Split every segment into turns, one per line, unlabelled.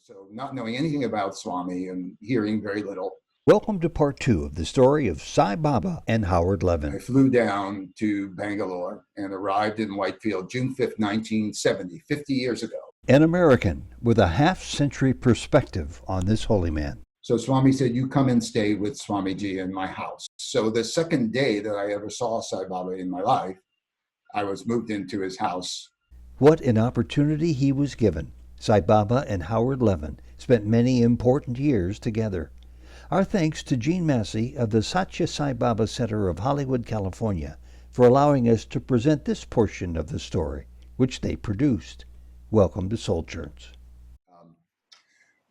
So not knowing anything about Swami and hearing very little,
Welcome to part 2 of the story of Sai Baba and Howard
I
Levin.
flew down to Bangalore and arrived in Whitefield June 5th, 1970, 50 years ago.
An American with a half-century perspective on this holy man.
So Swami said, you come and stay with Swamiji in my house. So the second day that I ever saw Sai Baba in my life, I was moved into his house.
What an opportunity he was given. Sai Baba and Howard Levin spent many important years together. Our thanks to Gene Massey of the Sathya Sai Baba Center of Hollywood, California, for allowing us to present this portion of the story, which they produced. Welcome to Souljourns.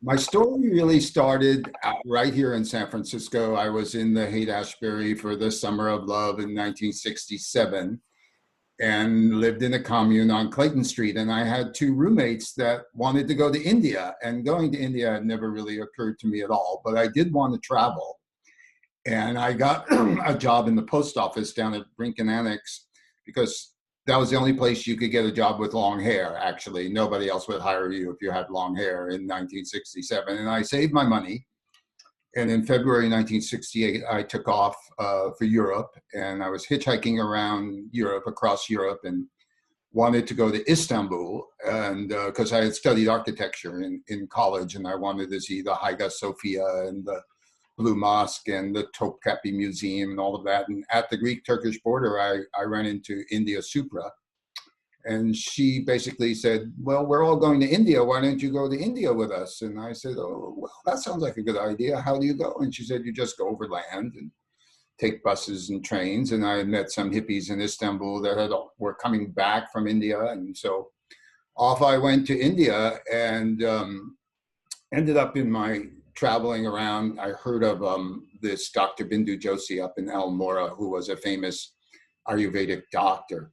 My story really started right here in San Francisco. I was in the Haight-Ashbury for the Summer of Love in 1967 and lived in a commune on Clayton Street. And I had two roommates that wanted to go to India. And going to India had never really occurred to me at all, but I did want to travel. And I got a job in the post office down at Brinken Annex because that was the only place you could get a job with long hair, actually. Nobody else would hire you if you had long hair in 1967. And I saved my money. And in February 1968, I took off for Europe. And I was hitchhiking around Europe, across Europe, and wanted to go to Istanbul. And because I had studied architecture in college, and I wanted to see the Hagia Sophia and the Blue Mosque and the Topkapi Museum and all of that. And at the Greek-Turkish border, I ran into India Supra. And she basically said, well, we're all going to India. Why don't you go to India with us? And I said, oh, well, that sounds like a good idea. How do you go? And she said, you just go over land and take buses and trains. And I had met some hippies in Istanbul that were coming back from India. And so off I went to India and ended up in my traveling around. I heard of this Dr. Bindu Joshi up in Almora, who was a famous Ayurvedic doctor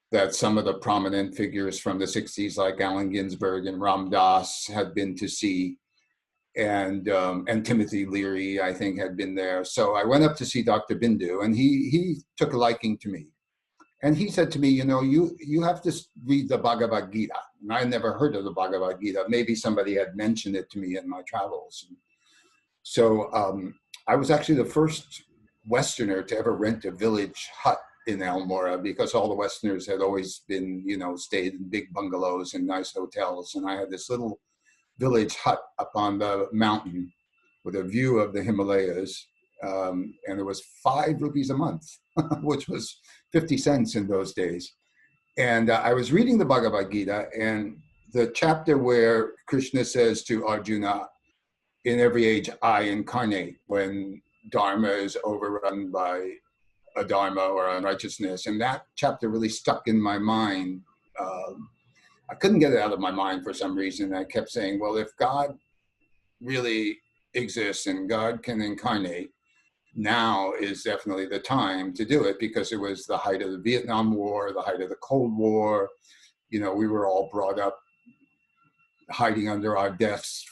that some of the prominent figures from the 60s, like Allen Ginsberg and Ram Dass, had been to see. And Timothy Leary, I think, had been there. So I went up to see Dr. Bindu, and he took a liking to me. And he said to me, you know, you have to read the Bhagavad Gita. And I had never heard of the Bhagavad Gita. Maybe somebody had mentioned it to me in my travels. So I was actually the first Westerner to ever rent a village hut in Almora, because all the Westerners had always been, you know, stayed in big bungalows and nice hotels. And I had this little village hut up on the mountain with a view of the Himalayas. And it was 5 rupees a month, which was 50 cents in those days. And I was reading the Bhagavad Gita, and the chapter where Krishna says to Arjuna, in every age I incarnate, when Dharma is overrun by adharma or unrighteousness. And that chapter really stuck in my mind. I couldn't get it out of my mind for some reason. I kept saying, well, if God really exists and God can incarnate, now is definitely the time to do it, because it was the height of the Vietnam War, the height of the Cold War. You know, we were all brought up hiding under our desks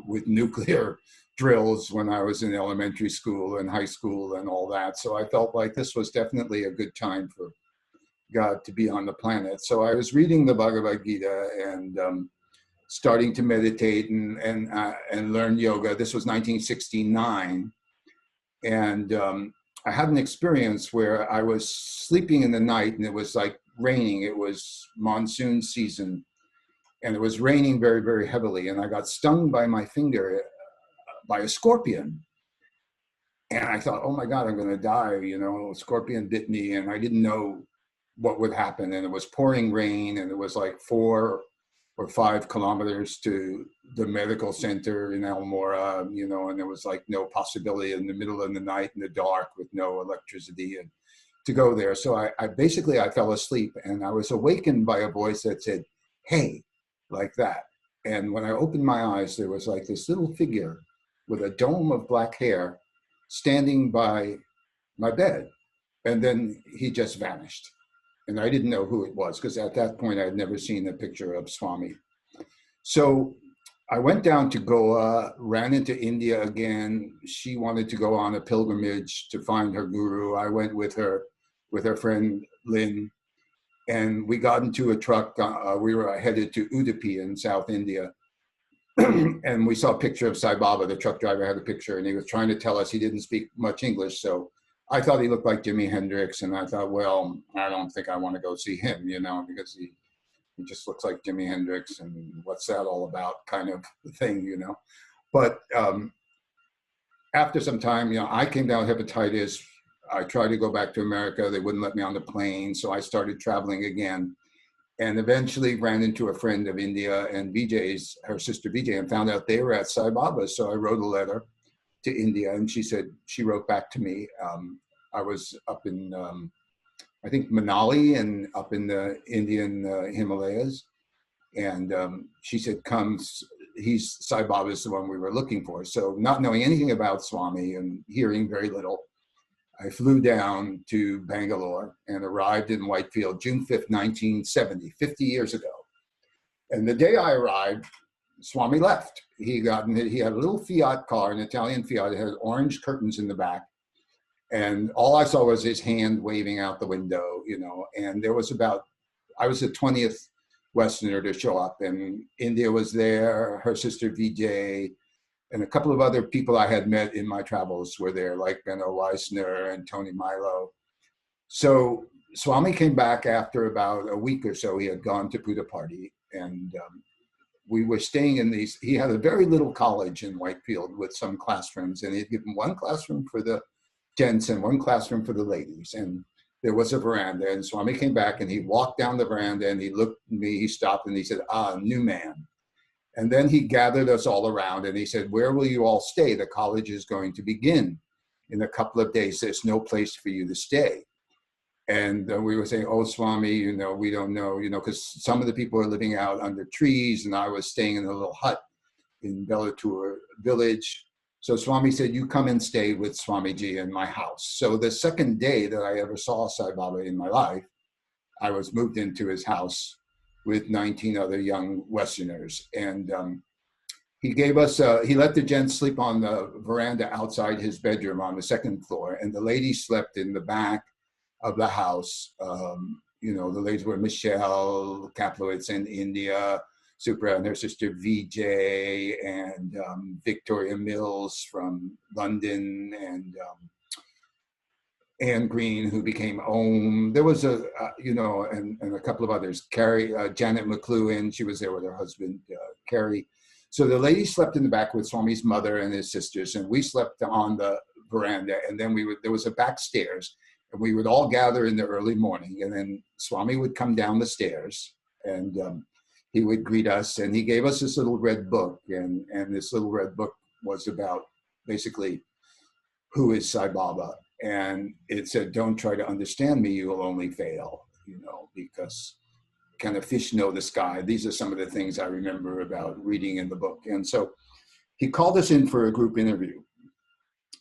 with nuclear drills when I was in elementary school and high school and all that. So I felt like this was definitely a good time for God to be on the planet. So I was reading the Bhagavad Gita and starting to meditate and learn yoga. This was 1969. And I had an experience where I was sleeping in the night and it was like raining. It was monsoon season and it was raining very, very heavily. And I got stung by my finger by a scorpion. And I thought, oh my God, I'm going to die. You know, a scorpion bit me and I didn't know what would happen. And it was pouring rain and it was like 4 or 5 kilometers to the medical center in Almora, you know, and there was like no possibility in the middle of the night in the dark with no electricity and to go there. So I basically fell asleep and I was awakened by a voice that said, hey, like that. And when I opened my eyes, there was like this little figure with a dome of black hair standing by my bed. And then he just vanished. And I didn't know who it was because at that point I had never seen a picture of Swami. So I went down to Goa, ran into India again. She wanted to go on a pilgrimage to find her guru. I went with her friend Lynn, and we got into a truck. We were headed to Udupi in South India. And we saw a picture of Sai Baba. The truck driver had a picture, and he was trying to tell us he didn't speak much English. So I thought he looked like Jimi Hendrix, and I thought, well, I don't think I want to go see him, because he just looks like Jimi Hendrix, and what's that all about, kind of thing. But after some time, I came down with hepatitis. I tried to go back to America. They wouldn't let me on the plane, so I started traveling again. And eventually ran into a friend of India and Vijay's, her sister Vijay, and found out they were at Sai Baba. So I wrote a letter to India, and she wrote back to me. I was up in, I think, Manali and up in the Indian Himalayas. And she said, come, Sai Baba is the one we were looking for. So not knowing anything about Swami and hearing very little, I flew down to Bangalore and arrived in Whitefield, June 5th, 1970, 50 years ago. And the day I arrived, Swami left. He had a little Fiat car, an Italian Fiat. It had orange curtains in the back. And all I saw was his hand waving out the window, and I was the 20th Westerner to show up, and India was there, her sister Vijay, and a couple of other people I had met in my travels were there, like Benno Weissner and Tony Milo. So Swami came back after about a week or so. He had gone to Puttaparthi, and we were staying in he had a very little college in Whitefield with some classrooms, and he'd given one classroom for the gents and one classroom for the ladies. And there was a veranda, and Swami came back and he walked down the veranda and he looked at me, he stopped and he said, new man. And then he gathered us all around and he said, where will you all stay? The college is going to begin in a couple of days. There's no place for you to stay. And we were saying, oh, Swami, we don't know, because some of the people are living out under trees, and I was staying in a little hut in Belatur village. So Swami said, you come and stay with Swamiji in my house. So the second day that I ever saw Sai Baba in my life, I was moved into his house with 19 other young Westerners. And he gave us, he let the gents sleep on the veranda outside his bedroom on the second floor, and the ladies slept in the back of the house. The ladies were Michelle Kaplowitz in India, Supra and her sister Vijay, and Victoria Mills from London, and Anne Green, who became Om. There was and a couple of others. Carrie, Janet McLuhan, she was there with her husband, Carrie. So the ladies slept in the back with Swami's mother and his sisters, and we slept on the veranda. And then there was a back stairs, and we would all gather in the early morning. And then Swami would come down the stairs, and he would greet us, and he gave us this little red book. And this little red book was about basically who is Sai Baba. And it said, don't try to understand me, you will only fail, because can a fish know the sky? These are some of the things I remember about reading in the book. And so he called us in for a group interview.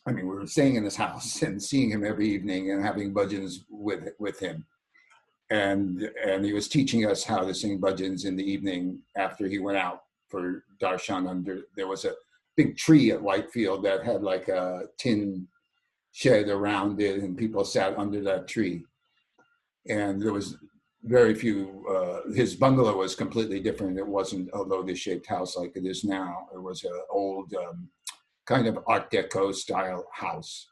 I mean, we were staying in his house and seeing him every evening and having bhajans with him. And he was teaching us how to sing bhajans in the evening after he went out for darshan. There was a big tree at Whitefield that had like a tin shed around it, and people sat under that tree. And there was very few, his bungalow was completely different. It wasn't a lotus-shaped house like it is now. It was an old kind of Art Deco style house.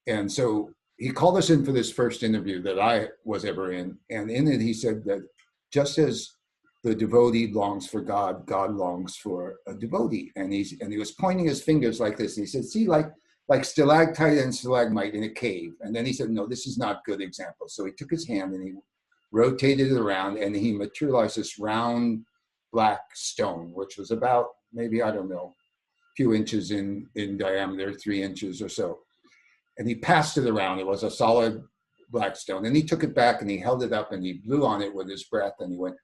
And so he called us in for this first interview that I was ever in. And in it, he said that just as the devotee longs for God, God longs for a devotee. And he was pointing his fingers like this. And he said, see, like stalactite and stalagmite in a cave. And then he said, no, this is not good example. So he took his hand and he rotated it around, and he materialized this round black stone, which was about maybe, I don't know, a few inches in diameter, 3 inches or so. And he passed it around. It was a solid black stone. And he took it back and he held it up and he blew on it with his breath, and he went,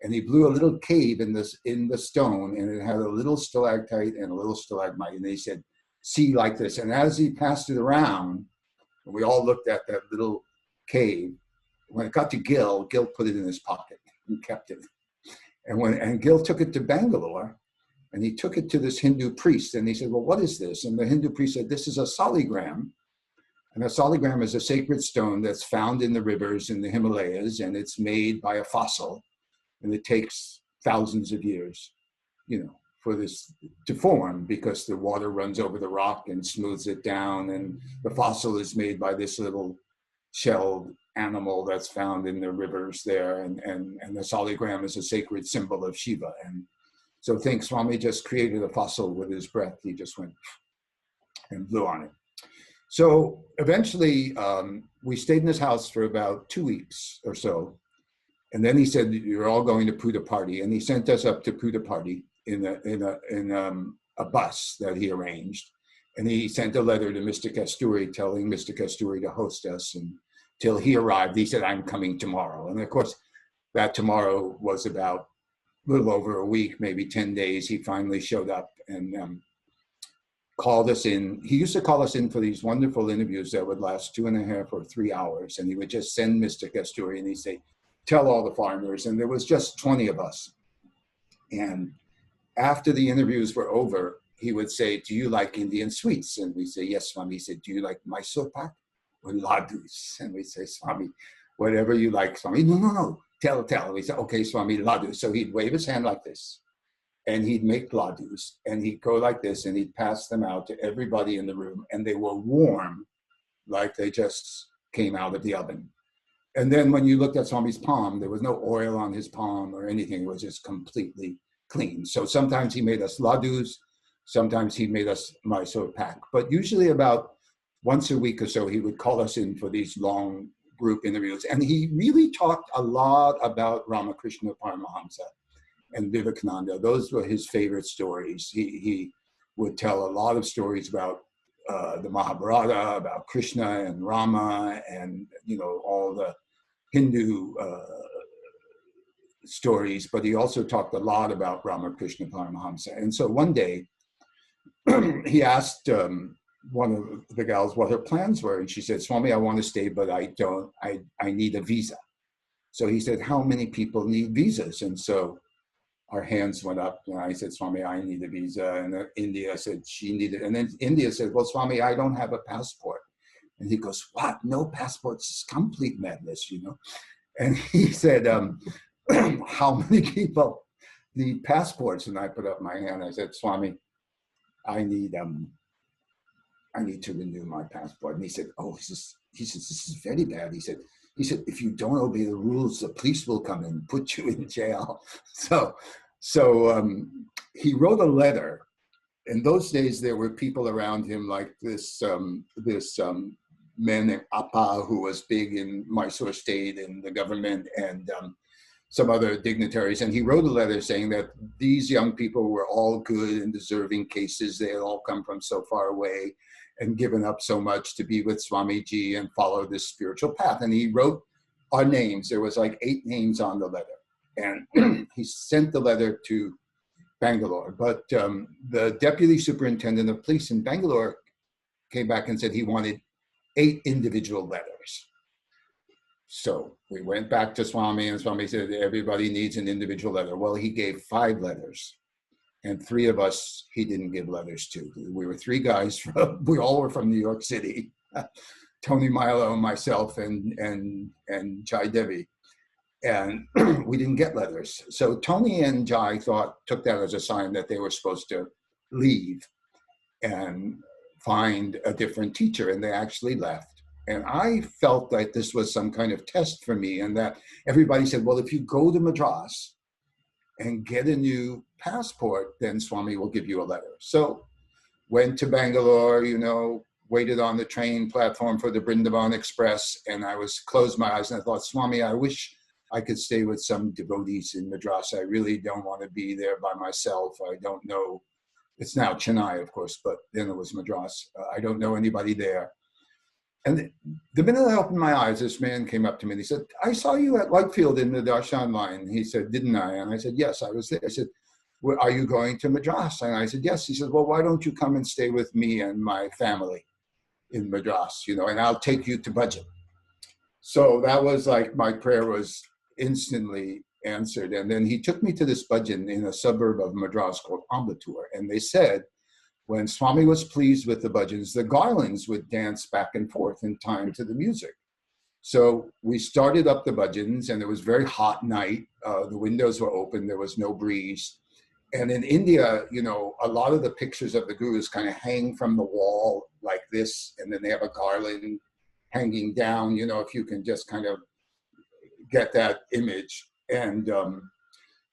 and he blew a little cave in the stone, and it had a little stalactite and a little stalagmite. And he said, see, like this. And as he passed it around, we all looked at that little cave. When it got to Gil put it in his pocket and kept it. And Gil took it to Bangalore, and he took it to this Hindu priest, and he said, well, what is this? And the Hindu priest said, this is a soligram. And a soligram is a sacred stone that's found in the rivers in the Himalayas, and it's made by a fossil, and it takes thousands of years, for this to form, because the water runs over the rock and smooths it down, and the fossil is made by this little shelved animal that's found in the rivers there, and the soligram is a sacred symbol of Shiva. And so think Swami just created a fossil with his breath. He just went and blew on it. So eventually we stayed in his house for about 2 weeks or so. And then he said, you're all going to Puttaparthi. And he sent us up to Puttaparthi in a bus that he arranged. And he sent a letter to Mr. Kasturi telling Mr. Kasturi to host us until he arrived. He said, I'm coming tomorrow. And of course, that tomorrow was about a little over a week, maybe 10 days. He finally showed up and called us in. He used to call us in for these wonderful interviews that would last 2.5 or 3 hours. And he would just send Mr. Kasturi and he'd say, tell all the foreigners. And there was just 20 of us. And after the interviews were over, he would say, do you like Indian sweets? And we say, yes, Swami. He said, do you like Mysore pak or ladus? And we say, Swami, whatever you like, Swami. No, tell. We say, okay, Swami, ladus. So he'd wave his hand like this, and he'd make ladus, and he'd go like this, and he'd pass them out to everybody in the room, and they were warm, like they just came out of the oven. And then when you looked at Swami's palm, there was no oil on his palm or anything. It was just completely clean. So sometimes he made us ladus, sometimes he made us Mysore pak. But usually about once a week or so, he would call us in for these long group interviews. And he really talked a lot about Ramakrishna Paramahamsa and Vivekananda. Those were his favorite stories. He would tell a lot of stories about the Mahabharata, about Krishna and Rama, and all the Hindu stories. But he also talked a lot about Ramakrishna Paramahamsa. And so one day he asked one of the gals what her plans were, and she said, Swami, I want to stay, but I need a visa. So he said, how many people need visas? And so our hands went up, and I said, Swami, I need a visa. And India said she needed, and then India said, well, Swami, I don't have a passport. And he goes, what? No passports is complete madness, And he said, how many people need passports? And I put up my hand. I said, Swami, I need to renew my passport. And he said, this is very bad. He said, if you don't obey the rules, the police will come and put you in jail. So he wrote a letter. In those days, there were people around him like this man named Appa, who was big in Mysore state in the government, and some other dignitaries. And he wrote a letter saying that these young people were all good and deserving cases. They had all come from so far away and given up so much to be with Swamiji and follow this spiritual path. And he wrote our names. There was like 8 names on the letter. And he sent the letter to Bangalore. But the deputy superintendent of police in Bangalore came back and said he wanted 8 individual letters. So we went back to Swami, and Swami said, everybody needs an individual letter. Well, he gave 5 letters. And 3 of us, he didn't give letters to. We were 3 guys we all were from New York City. Tony Milo, myself, and Jai Devi. And we didn't get letters. So Tony and Jai took that as a sign that they were supposed to leave and find a different teacher. And they actually left. And I felt that this was some kind of test for me, and that everybody said, well, if you go to Madras and get a new passport, then Swami will give you a letter. So went to Bangalore, waited on the train platform for the Brindavan Express, and I closed my eyes and I thought, Swami, I wish I could stay with some devotees in Madras. I really don't want to be there by myself. I don't know. It's now Chennai, of course, but then it was Madras. I don't know anybody there. And the minute I opened my eyes, this man came up to me and he said, I saw you at Whitefield in the Darshan line. He said, didn't I? And I said, yes, I was there. I said, well, are you going to Madras? And I said, yes. He said, well, why don't you come and stay with me and my family in Madras, and I'll take you to Bhajan. So that was like, my prayer was instantly answered. And then he took me to this Bhajan in a suburb of Madras called Ambattur. And they said, when Swami was pleased with the bhajans, the garlands would dance back and forth in time to the music. So we started up the bhajans, and it was a very hot night. The windows were open. There was no breeze. And in India, you know, a lot of the pictures of the gurus kind of hang from the wall like this, and then they have a garland hanging down, you know, if you can just kind of get that image. And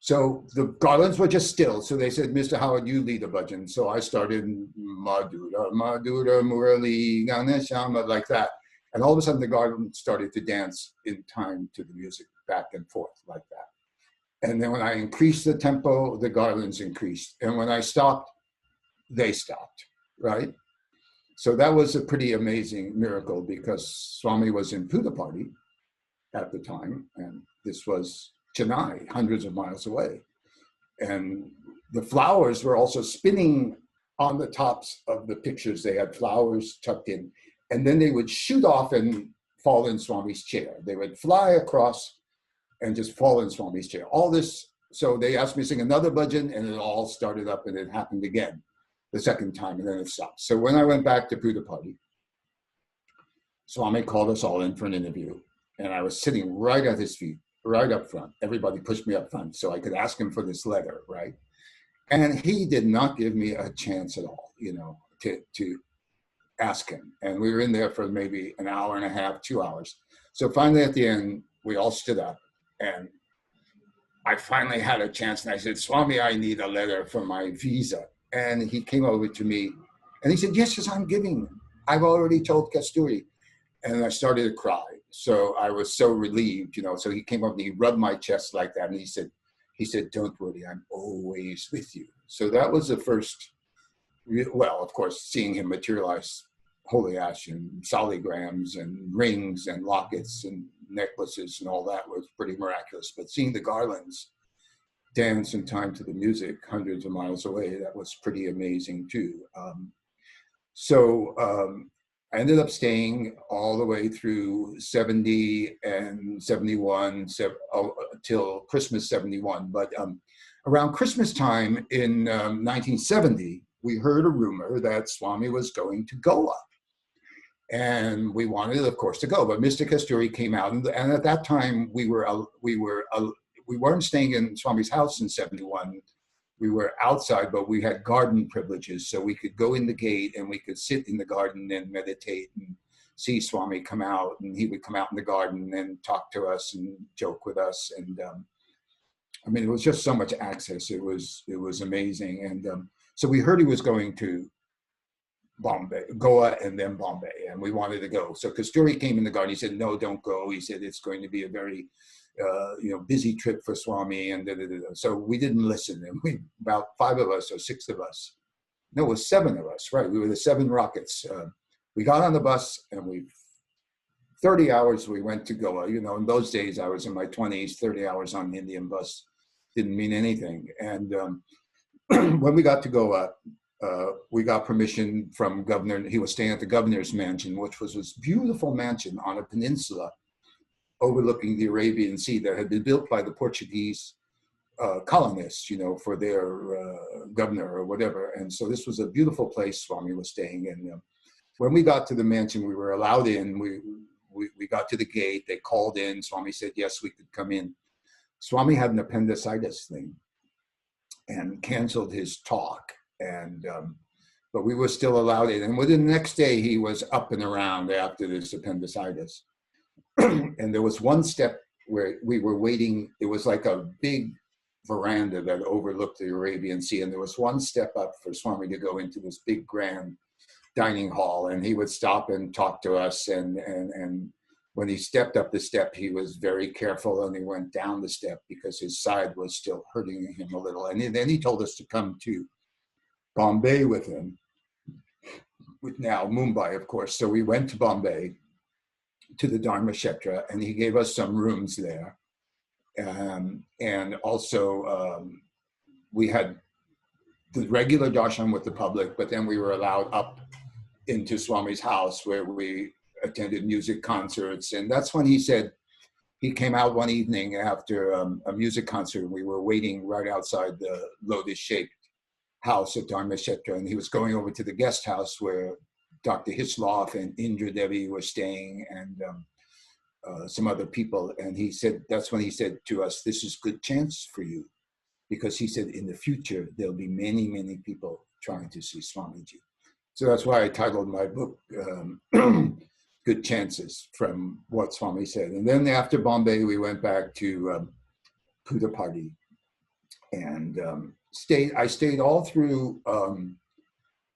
so the garlands were just still. So they said, Mr. Howard, you lead a bhajan. So I started Madhura, Madhura, Murali, Ganeshama, like that. And all of a sudden the garland started to dance in time to the music, back and forth like that. And then when I increased the tempo, the garlands increased. And when I stopped, they stopped, right? So that was a pretty amazing miracle, because Swami was in Puttaparthi at the time, and this was Chennai, hundreds of miles away. And the flowers were also spinning on the tops of the pictures. They had flowers tucked in, and then they would shoot off and fall in Swami's chair. They would fly across and just fall in Swami's chair. All this, so they asked me to sing another bhajan, and it all started up, and it happened again the second time, and then it stopped. So when I went back to Puttaparthi, Swami called us all in for an interview, and I was sitting right at his feet, right up front. Everybody pushed me up front so I could ask him for this letter, right? And he did not give me a chance at all, you know, to ask him. And we were in there for maybe an hour and a half, 2 hours. So finally at the end, we all stood up, and I finally had a chance, and I said, Swami, I need a letter for my visa. And he came over to me and he said, yes, I'm giving. I've already told Kasturi. And I started to cry. So I was so relieved, you know. So he came up and he rubbed my chest like that. And he said, don't worry, I'm always with you. So that was the first, well, of course, seeing him materialize holy ash and soligrams and rings and lockets and necklaces and all that was pretty miraculous. But seeing the garlands dance in time to the music hundreds of miles away, that was pretty amazing too. I ended up staying all the way through 70 and 71 till Christmas 71. But around Christmas time in 1970, we heard a rumor that Swami was going to Goa. And we wanted, of course, to go. But Mr. Kasturi came out, and at that time we weren't staying in Swami's house in 71. We were outside, but we had garden privileges. So we could go in the gate and we could sit in the garden and meditate and see Swami come out. And he would come out in the garden and talk to us and joke with us. And I mean, it was just so much access. It was amazing. And so we heard he was going to Bombay, Goa, and then Bombay. And we wanted to go. So Kasturi came in the garden. He said, no, don't go. He said, it's going to be a very busy trip for Swami, and so we didn't listen. And we, about 5 of us or 6 of us, no, it was 7 of us, right? We were the 7 rockets. We got on the bus, and 30 hours we went to Goa. You know, in those days I was in my 20s. 30 hours on an Indian bus didn't mean anything. And when we got to Goa, we got permission from governor. He was staying at the governor's mansion, which was this beautiful mansion on a peninsula overlooking the Arabian Sea that had been built by the Portuguese colonists, you know, for their governor or whatever. And so this was a beautiful place Swami was staying in. When we got to the mansion, we were allowed in. We got to the gate. They called in. Swami said, yes, we could come in. Swami had an appendicitis thing and canceled his talk. And but we were still allowed in. And within the next day, he was up and around after this appendicitis. And there was one step where we were waiting. It was like a big veranda that overlooked the Arabian Sea. And there was one step up for Swami to go into this big grand dining hall. And he would stop and talk to us. And when he stepped up the step, he was very careful, and he went down the step because his side was still hurting him a little. And then he told us to come to Bombay with him, now Mumbai, of course. So we went to Bombay, to the Dharma Kshetra, and he gave us some rooms there. And also we had the regular darshan with the public, but then we were allowed up into Swami's house where we attended music concerts. And that's when he said, he came out one evening after a music concert. We were waiting right outside the lotus-shaped house at Dharma Kshetra, and he was going over to the guest house where Dr. Hislop and Indra Devi were staying, and some other people. And he said, that's when he said to us, this is good chance for you because he said in the future, there'll be many, many people trying to see Swamiji. So that's why I titled my book, Good Chances, from what Swami said. And then after Bombay, we went back to Puttaparthi and I stayed all through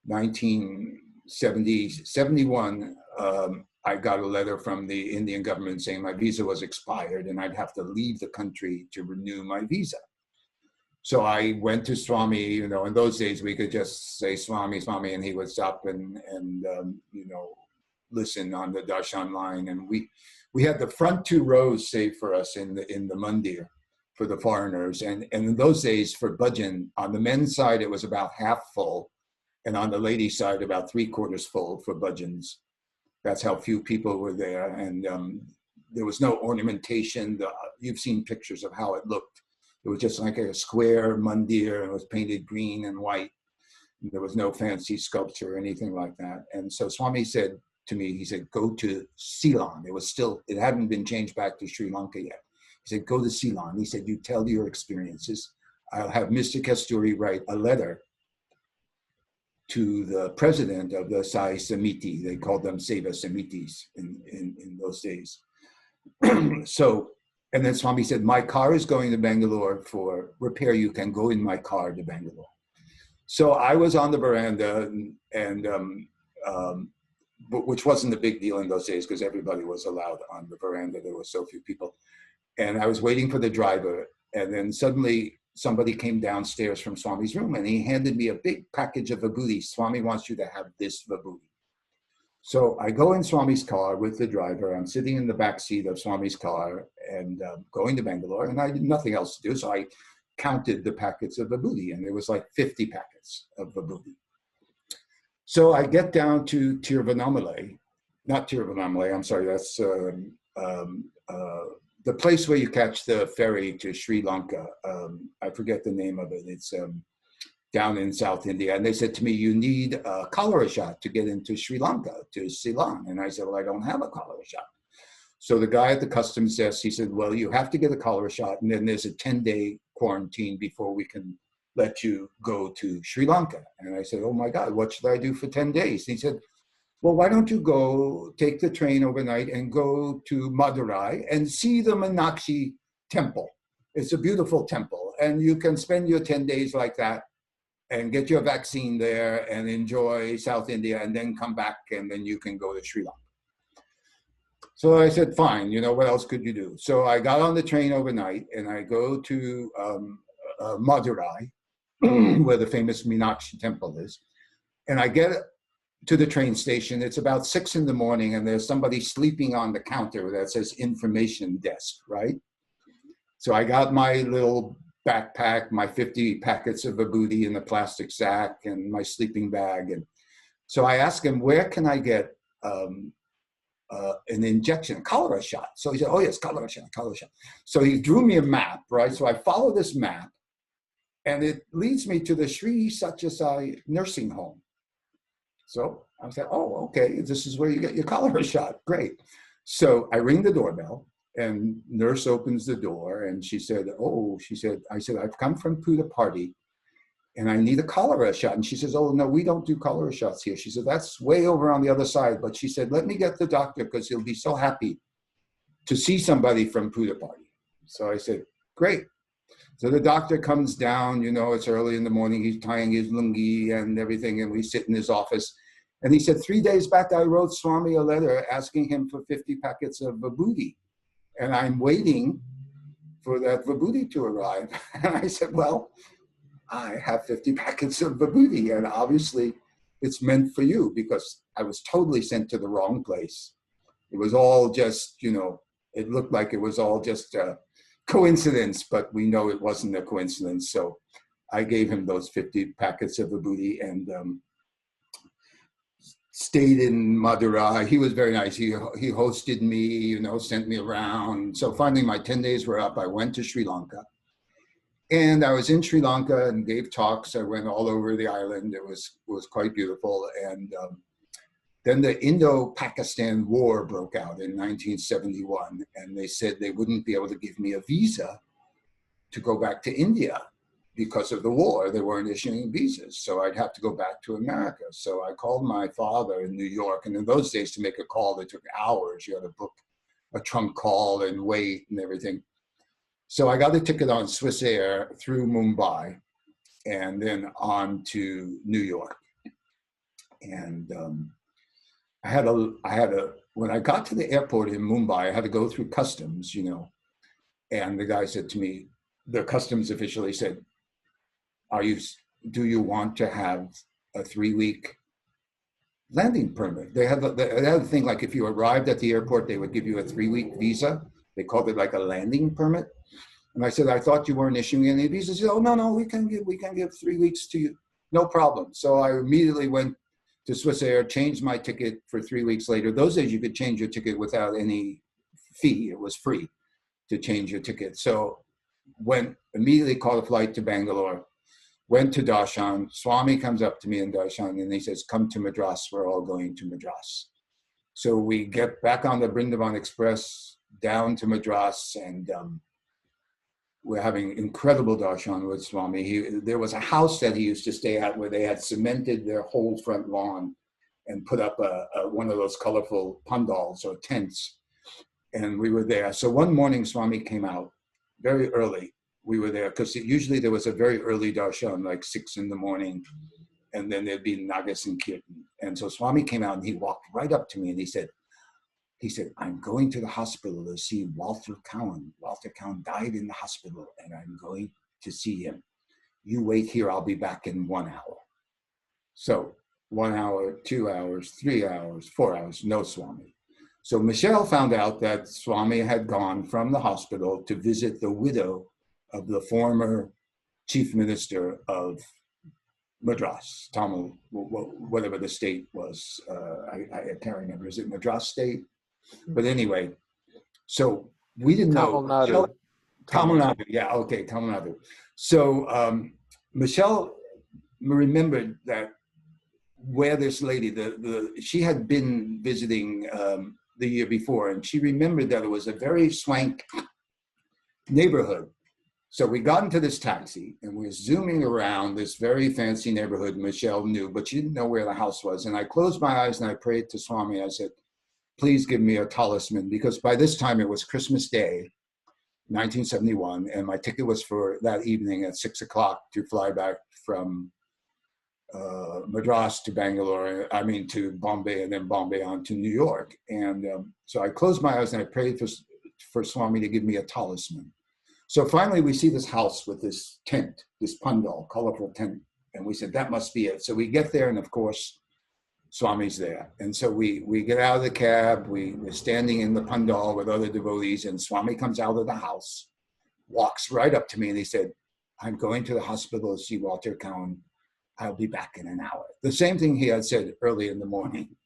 1971. I got a letter from the Indian government saying my visa was expired and I'd have to leave the country to renew my visa. So I went to Swami. You know, in those days we could just say Swami, Swami, and he would stop and you know, listen on the darshan line. And we had the front 2 rows saved for us in the mandir for the foreigners. And in those days for bhajan, on the men's side it was about half full, and on the ladies' side about 3/4 full for bhajans. That's how few people were there, and there was no ornamentation. You've seen pictures of how it looked. It was just like a square mandir, and it was painted green and white. There was no fancy sculpture or anything like that. And so Swami said to me, he said, go to Ceylon. It hadn't been changed back to Sri Lanka yet. He said, go to Ceylon. He said, you tell your experiences. I'll have Mr. Kasturi write a letter to the president of the Sai Samiti. They called them Seva Samitis in those days. So, and then Swami said, my car is going to Bangalore for repair. You can go in my car to Bangalore. So I was on the veranda, which wasn't a big deal in those days because everybody was allowed on the veranda. There were so few people. And I was waiting for the driver. And then suddenly somebody came downstairs from Swami's room and he handed me a big package of vibhuti. Swami wants you to have this vibhuti. So I go in Swami's car with the driver. I'm sitting in the back seat of Swami's car and going to Bangalore, and I had nothing else to do. So I counted the packets of vibhuti, and it was like 50 packets of vibhuti. So I get down to Tiruvannamalai, not Tiruvannamalai, I'm sorry, that's the place where you catch the ferry to Sri Lanka. I forget the name of it. It's down in South India. And they said to me, you need a cholera shot to get into Sri Lanka, to Ceylon. And I said, well, I don't have a cholera shot. So the guy at the customs desk, he said, well, you have to get a cholera shot. And then there's a 10-day quarantine before we can let you go to Sri Lanka. And I said, oh my God, what should I do for 10 days? He said, well, why don't you go take the train overnight and go to Madurai and see the Meenakshi temple. It's a beautiful temple. And you can spend your 10 days like that and get your vaccine there and enjoy South India and then come back and then you can go to Sri Lanka. So I said, fine, you know, what else could you do? So I got on the train overnight and I go to Madurai, where the famous Meenakshi temple is. And I get to the train station. It's about 6 in the morning and there's somebody sleeping on the counter that says information desk, right? So I got my little backpack, my 50 packets of vibhuti in the plastic sack and my sleeping bag. And so I asked him, where can I get an injection, a cholera shot? So he said, oh yes, cholera shot, cholera shot. So he drew me a map, right? So I follow this map and it leads me to the Sri Sathya Sai nursing home. So I said, oh, okay, this is where you get your cholera shot. Great. So I ring the doorbell and nurse opens the door and she said, I said, I've come from Puttaparthi and I need a cholera shot. And she says, oh, no, we don't do cholera shots here. She said, that's way over on the other side. But she said, let me get the doctor because he'll be so happy to see somebody from Puttaparthi. So I said, great. So the doctor comes down, you know, it's early in the morning, he's tying his lungi and everything, and we sit in his office. And he said, 3 days back, I wrote Swami a letter asking him for 50 packets of vibhuti. And I'm waiting for that vibhuti to arrive. And I said, well, I have 50 packets of vibhuti, and obviously it's meant for you because I was totally sent to the wrong place. It was all just, you know, it looked like it was all just coincidence, but we know it wasn't a coincidence. So I gave him those 50 packets of vibhuti and stayed in Madurai. He was very nice. He hosted me, you know, sent me around. So finally my 10 days were up. I went to Sri Lanka. And I was in Sri Lanka and gave talks. I went all over the island. It was quite beautiful. And then the Indo-Pakistan War broke out in 1971. And they said they wouldn't be able to give me a visa to go back to India. because of the war, they weren't issuing visas. So I'd have to go back to America. So I called my father in New York. And in those days, to make a call, it took hours. You had to book a trunk call and wait and everything. So I got a ticket on Swiss Air through Mumbai and then on to New York. And when I got to the airport in Mumbai, I had to go through customs, and the guy said to me, the customs officially said, do you want to have a 3-week landing permit? They had the thing, like if you arrived at the airport, they would give you a 3-week visa. They called it like a landing permit. And I said, I thought you weren't issuing any visas. He said, oh, no, we can give 3 weeks to you. No problem. So I immediately went to Swiss Air, changed my ticket for 3 weeks later. Those days you could change your ticket without any fee. It was free to change your ticket. So immediately caught a flight to Bangalore, went to Darshan. Swami comes up to me in Darshan and he says, come to Madras. We're all going to Madras. So we get back on the Brindavan Express down to Madras, and we're having incredible darshan with Swami. There was a house that he used to stay at where they had cemented their whole front lawn and put up one of those colorful pandals or tents. And we were there. So one morning, Swami came out very early. We were there because usually there was a very early darshan, like 6 a.m, and then there'd be Nagas and Kirtan. And so Swami came out and he walked right up to me and he said, I'm going to the hospital to see Walter Cowan. Walter Cowan died in the hospital and I'm going to see him. You wait here, I'll be back in 1 hour. So 1 hour, 2 hours, 3 hours, 4 hours, no Swami. So Michelle found out that Swami had gone from the hospital to visit the widow of the former chief minister of Madras, Tamil, whatever the state was. I can't remember. Is it Madras state? But anyway, so we didn't know. Tamil Nadu. Yeah, okay, Tamil Nadu. So Michelle remembered that where this lady, she had been visiting the year before, and she remembered that it was a very swank neighborhood. So we got into this taxi and we were zooming around this very fancy neighborhood Michelle knew, but she didn't know where the house was. And I closed my eyes and I prayed to Swami. I said, please give me a talisman, because by this time it was Christmas Day, 1971, and my ticket was for that evening at 6 o'clock to fly back from Madras to Bangalore, to Bombay, and then Bombay on to New York. And so I closed my eyes and I prayed for Swami to give me a talisman. So finally we see this house with this tent, this pandal, colorful tent. And we said, that must be it. So we get there and of course, Swami's there. And so we get out of the cab, we're standing in the pandal with other devotees, and Swami comes out of the house, walks right up to me and he said, I'm going to the hospital to see Walter Cowan. I'll be back in an hour. The same thing he had said early in the morning.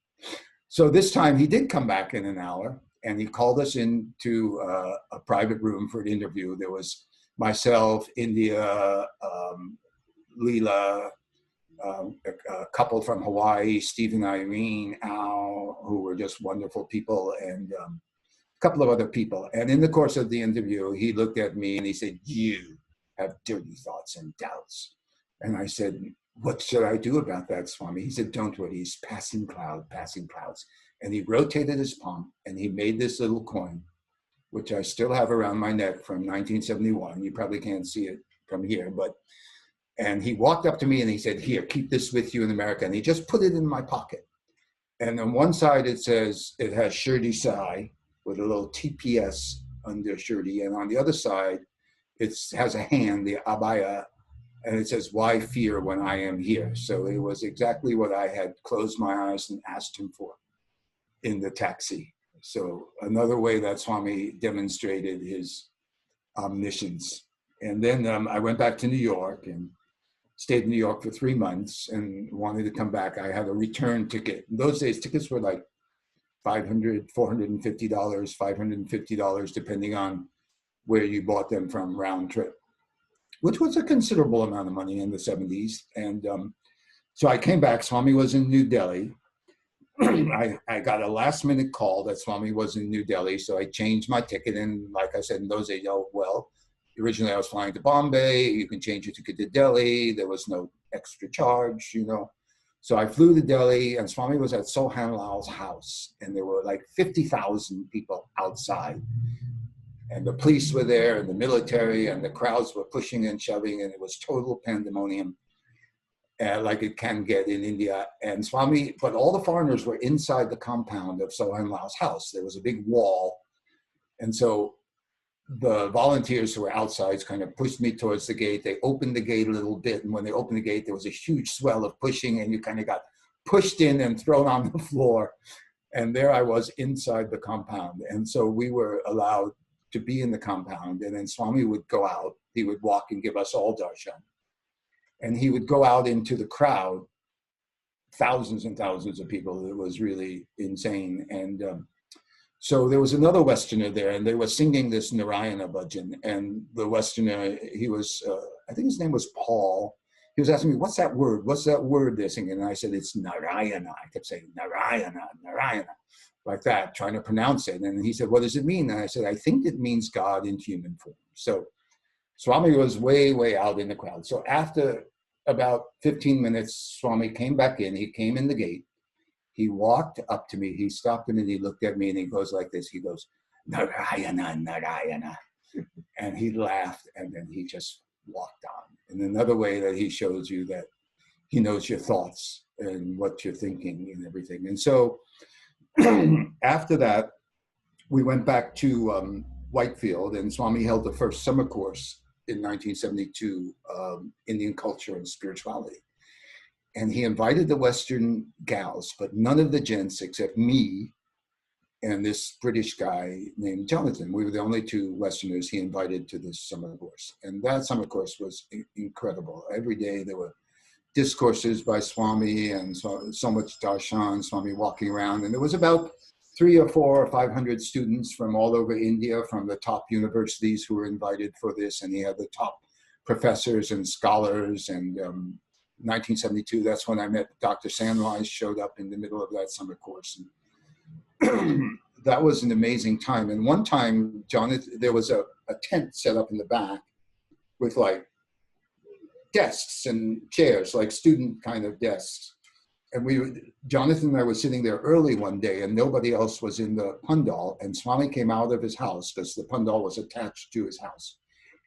So this time he did come back in an hour and he called us into a private room for an interview. There was myself, India, Leela, a couple from Hawaii, Steve and Irene, Al, who were just wonderful people, and a couple of other people. And in the course of the interview, he looked at me and he said, you have dirty thoughts and doubts. And I said, what should I do about that, Swami? He said, don't worry, he's passing clouds. And he rotated his palm and he made this little coin, which I still have around my neck from 1971. You probably can't see it from here, and he walked up to me and he said, here, keep this with you in America. And he just put it in my pocket. And on one side it has Shirdi Sai with a little TPS under Shirdi. And on the other side, it has a hand, the Abhaya, and it says, why fear when I am here? So it was exactly what I had closed my eyes and asked him for in the taxi. So another way that Swami demonstrated his omniscience. And then I went back to New York and stayed in New York for 3 months and wanted to come back. I had a return ticket. In those days, tickets were like $450, $550, depending on where you bought them from, round trip, which was a considerable amount of money in the 70s. And so I came back. Swami was in New Delhi. I got a last minute call that Swami was in New Delhi. So I changed my ticket. And like I said, in those days, originally I was flying to Bombay. You can change your ticket to Delhi. There was no extra charge, you know. So I flew to Delhi, and Swami was at Sohan Lal's house, and there were like 50,000 people outside. And the police were there, and the military, and the crowds were pushing and shoving, and it was total pandemonium, like it can get in India. And Swami, but all the foreigners were inside the compound of Sohan Lal's house. There was a big wall. And so the volunteers who were outside kind of pushed me towards the gate. They opened the gate a little bit, and when they opened the gate, there was a huge swell of pushing, and you kind of got pushed in and thrown on the floor. And there I was inside the compound. And so we were allowed to be in the compound, and then Swami would go out. He would walk and give us all darshan. And he would go out into the crowd, thousands and thousands of people. It was really insane. And so there was another Westerner there, and they were singing this Narayana bhajan. And the Westerner, he was, I think his name was Paul. He was asking me, what's that word? What's that word they're singing? And I said, it's Narayana. I kept saying, Narayana, Narayana, like that, trying to pronounce it. And he said, what does it mean? And I said, I think it means God in human form. So Swami was way, way out in the crowd. So after about 15 minutes, Swami came back in. He came in the gate. He walked up to me. He stopped and he looked at me, and he goes like this. He goes, Narayana, Narayana. And he laughed, and then he just walked on. In another way that he shows you that he knows your thoughts and what you're thinking and everything. And so after that, we went back to Whitefield, and Swami held the first summer course in 1972, Indian culture and spirituality. And he invited the Western gals, but none of the gents except me and this British guy named Jonathan. We were the only two Westerners he invited to this summer course. And that summer course was incredible. Every day there were discourses by Swami, and so much darshan, Swami walking around. And there was about 300 or 400 or 500 students from all over India, from the top universities, who were invited for this. And he had the top professors and scholars. And 1972, that's when I met Dr. Sandwise, showed up in the middle of that summer course. And that was an amazing time. And one time, Jonathan, there was a tent set up in the back with like desks and chairs, like student kind of desks. And Jonathan and I were sitting there early one day, and nobody else was in the pandal. And Swami came out of his house, because the pandal was attached to his house.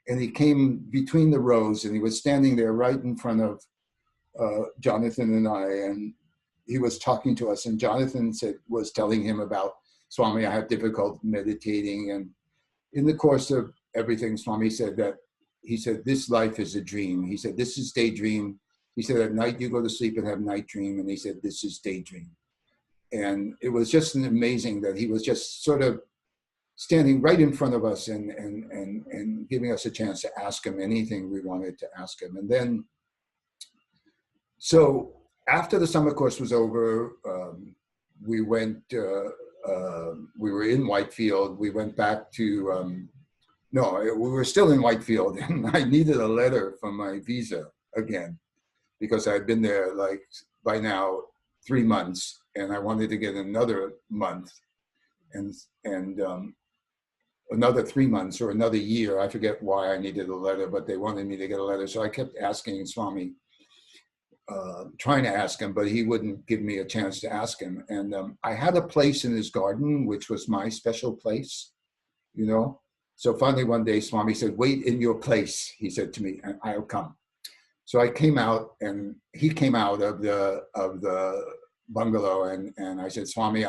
And he came between the rows, and he was standing there right in front of Jonathan and I, and he was talking to us. And Jonathan was telling him about, Swami, I have difficulty meditating. And in the course of everything, Swami said that, he said, this life is a dream. He said, this is daydream. He said, at night you go to sleep and have night dream. And he said, this is daydream. And it was just amazing that he was just sort of standing right in front of us and giving us a chance to ask him anything we wanted to ask him. And then, so after the summer course was over, we went, we were in Whitefield. We went back to, no, we were still in Whitefield, and I needed a letter from my visa again, because I had been there like by now 3 months, and I wanted to get another month and another 3 months or another year. I forget why I needed a letter, but they wanted me to get a letter. So I kept asking Swami, trying to ask him, but he wouldn't give me a chance to ask him. And I had a place in his garden, which was my special place, you know. So finally one day Swami said, wait in your place, he said to me, and I'll come. So I came out, and he came out of the bungalow, and I said, Swami,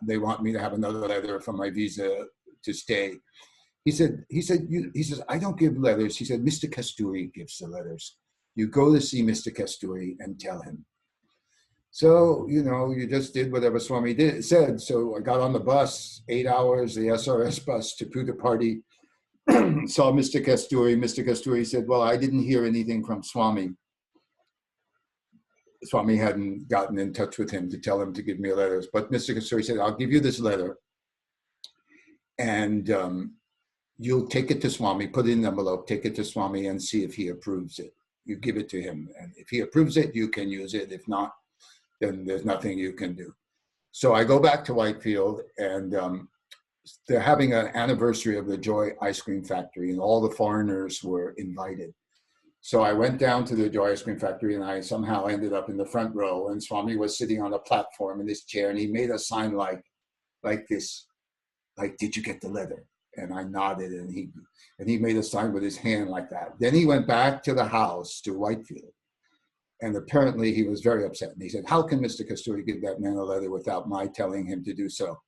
they want me to have another letter from my visa to stay. He says, I don't give letters. He said, Mr. Kasturi gives the letters. You go to see Mr. Kasturi and tell him. So, you know, you just did whatever Swami said. So I got on the bus, 8 hours, the SRS bus to Puttaparthi, saw Mr. Kasturi. Mr. Kasturi said, well, I didn't hear anything from Swami. Swami hadn't gotten in touch with him to tell him to give me letters. But Mr. Kasturi said, I'll give you this letter, and you'll take it to Swami, put it in an envelope, take it to Swami, and see if he approves it. You give it to him, and if he approves it, you can use it. If not, then there's nothing you can do. So I go back to Whitefield, and they're having an anniversary of the Joy Ice Cream Factory, and all the foreigners were invited. So I went down to the Joy Ice Cream Factory, and I somehow ended up in the front row, and Swami was sitting on a platform in this chair, and he made a sign like this, like, did you get the letter? And I nodded, and he made a sign with his hand like that. Then he went back to the house, to Whitefield, and apparently he was very upset. And he said, how can Mr. Kasturi give that man a letter without my telling him to do so?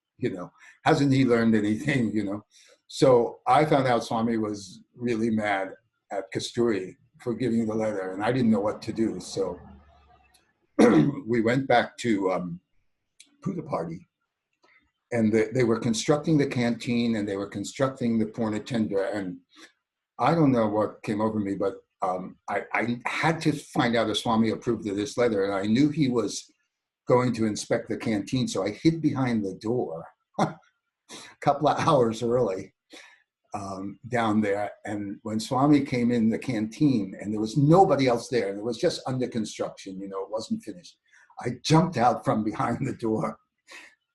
Hasn't he learned anything, So I found out Swami was really mad at Kasturi for giving the letter, and I didn't know what to do. So we went back to Puttaparthi, and they were constructing the canteen, and they were constructing the Purnatendra, and I don't know what came over me, but I had to find out if Swami approved of this letter, and I knew he was going to inspect the canteen, so I hid behind the door a couple of hours early down there. And when Swami came in the canteen, and there was nobody else there, and it was just under construction, it wasn't finished, I jumped out from behind the door,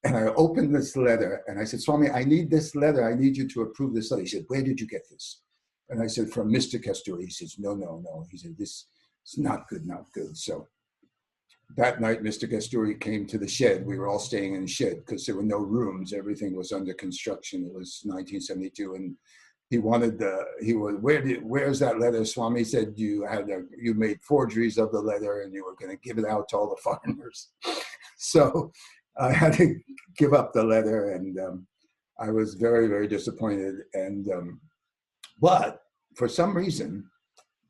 and I opened this letter, and I said, Swami, I need this letter. I need you to approve this letter. He said, where did you get this? And I said, from Mr. Kasturi. He says, no. He said, this is not good. So that night, Mr. Kasturi came to the shed. We were all staying in the shed because there were no rooms. Everything was under construction. It was 1972. And where's that letter? Swami said, you made forgeries of the letter, and you were going to give it out to all the foreigners. So I had to give up the letter, and I was very, very disappointed. And but for some reason,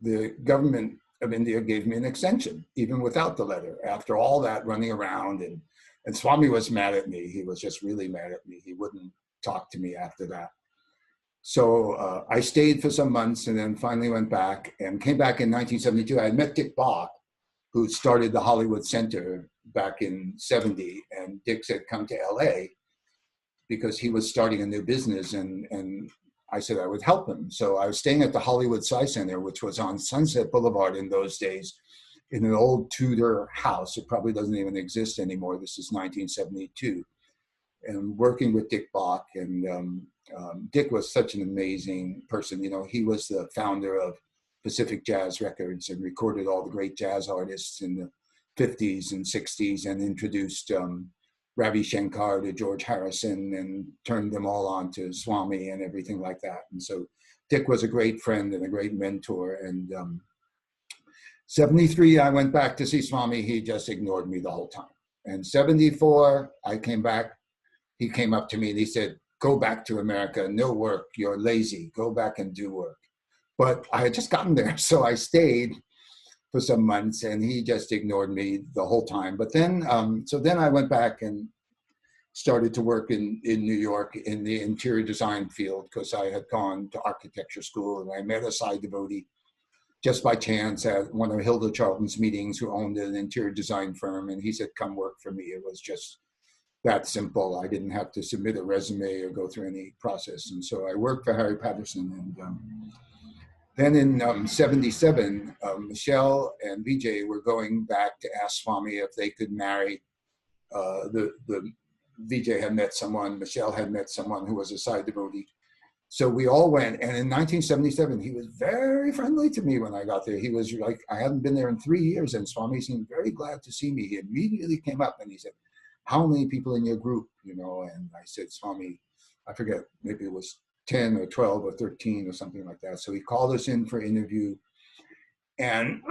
the government of India gave me an extension, even without the letter, after all that running around. And Swami was mad at me. He was just really mad at me. He wouldn't talk to me after that. So I stayed for some months, and then finally went back, and came back in 1972. I had met Dick Bach, who started the Hollywood Center back in 70. And Dick said, come to LA, because he was starting a new business, and I said I would help him. So I was staying at the Hollywood Sai Center, which was on Sunset Boulevard in those days, in an old Tudor house. It probably doesn't even exist anymore. This is 1972. And working with Dick Bach. And Dick was such an amazing person. He was the founder of Pacific Jazz Records and recorded all the great jazz artists in the 50s and 60s, and introduced Ravi Shankar to George Harrison, and turned them all on to Swami and everything like that. And so Dick was a great friend and a great mentor. And 73, I went back to see Swami. He just ignored me the whole time. And 74, I came back. He came up to me and he said, go back to America. No work. You're lazy. Go back and do work. But I had just gotten there, so I stayed for some months, and he just ignored me the whole time. But then, so then I went back and started to work in New York in the interior design field, because I had gone to architecture school, and I met a Sai devotee just by chance at one of Hilda Charlton's meetings, who owned an interior design firm, and he said, come work for me. It was just that simple. I didn't have to submit a resume or go through any process. And so I worked for Harry Patterson. And then in 77, Michelle and Vijay were going back to ask Swami if they could marry. The Vijay had met someone, Michelle had met someone who was a Sai devotee. So we all went, and in 1977, he was very friendly to me when I got there. He was like, I hadn't been there in 3 years, and Swami seemed very glad to see me. He immediately came up and he said, how many people in your group, And I said, Swami, I forget, maybe it was 10 or 12 or 13 or something like that. So he called us in for interview. And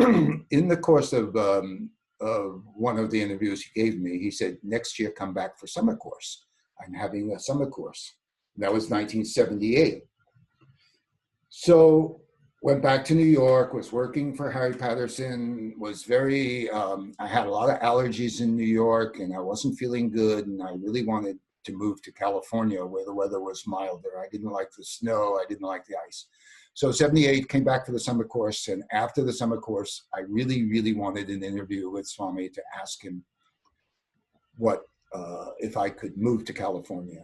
in the course of one of the interviews he gave me, he said, next year, come back for summer course. I'm having a summer course. And that was 1978. So went back to New York, was working for Harry Patterson, was very, I had a lot of allergies in New York, and I wasn't feeling good, and I really wanted to move to California where the weather was milder. I didn't like the snow, I didn't like the ice. So 78, came back for the summer course, and after the summer course, I really, really wanted an interview with Swami to ask him what, if I could move to California,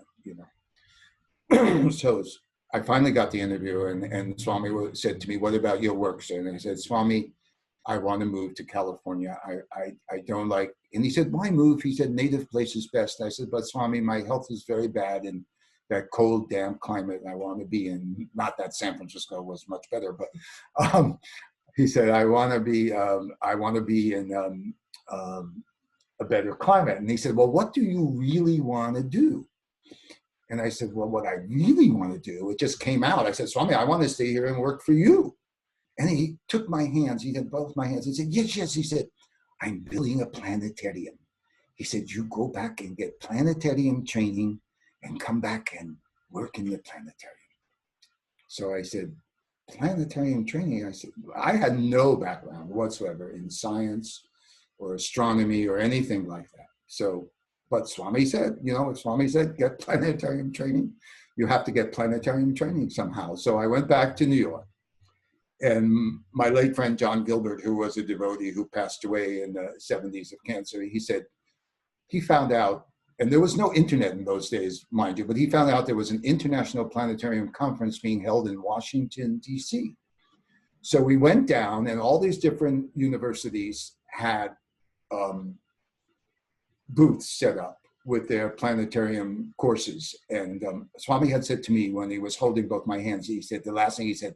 So I finally got the interview, and Swami said to me, what about your work, sir? And I said, Swami, I want to move to California. I don't like, and he said, why move? He said, native place is best. I said, but Swami, my health is very bad, and that cold, damp climate I want to be in. Not that San Francisco was much better, but he said, I want to be in a better climate. And he said, well, what do you really want to do? And I said, well, what I really want to do, it just came out. I said, Swami, I want to stay here and work for you. And he took my hands, he had both my hands. He said, yes, yes. He said, I'm building a planetarium. He said, you go back and get planetarium training and come back and work in the planetarium. So I said, planetarium training? I said, I had no background whatsoever in science or astronomy or anything like that. So, but Swami said, Swami said, get planetarium training. You have to get planetarium training somehow. So I went back to New York. And my late friend, John Gilbert, who was a devotee who passed away in the 70s of cancer, he said he found out, and there was no internet in those days, mind you, but he found out there was an international planetarium conference being held in Washington, D.C. So we went down, and all these different universities had booths set up with their planetarium courses. And Swami had said to me when he was holding both my hands, he said, the last thing he said,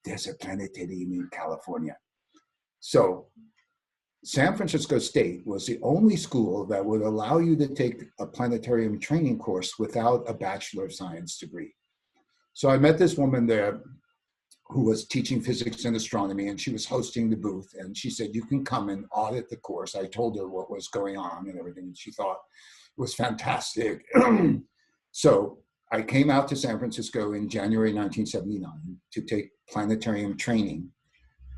there's a planetarium in California. So San Francisco State was the only school that would allow you to take a planetarium training course without a Bachelor of Science degree. So I met this woman there who was teaching physics and astronomy, and she was hosting the booth. And she said, you can come and audit the course. I told her what was going on and everything. And she thought it was fantastic. So I came out to San Francisco in January 1979 to take planetarium training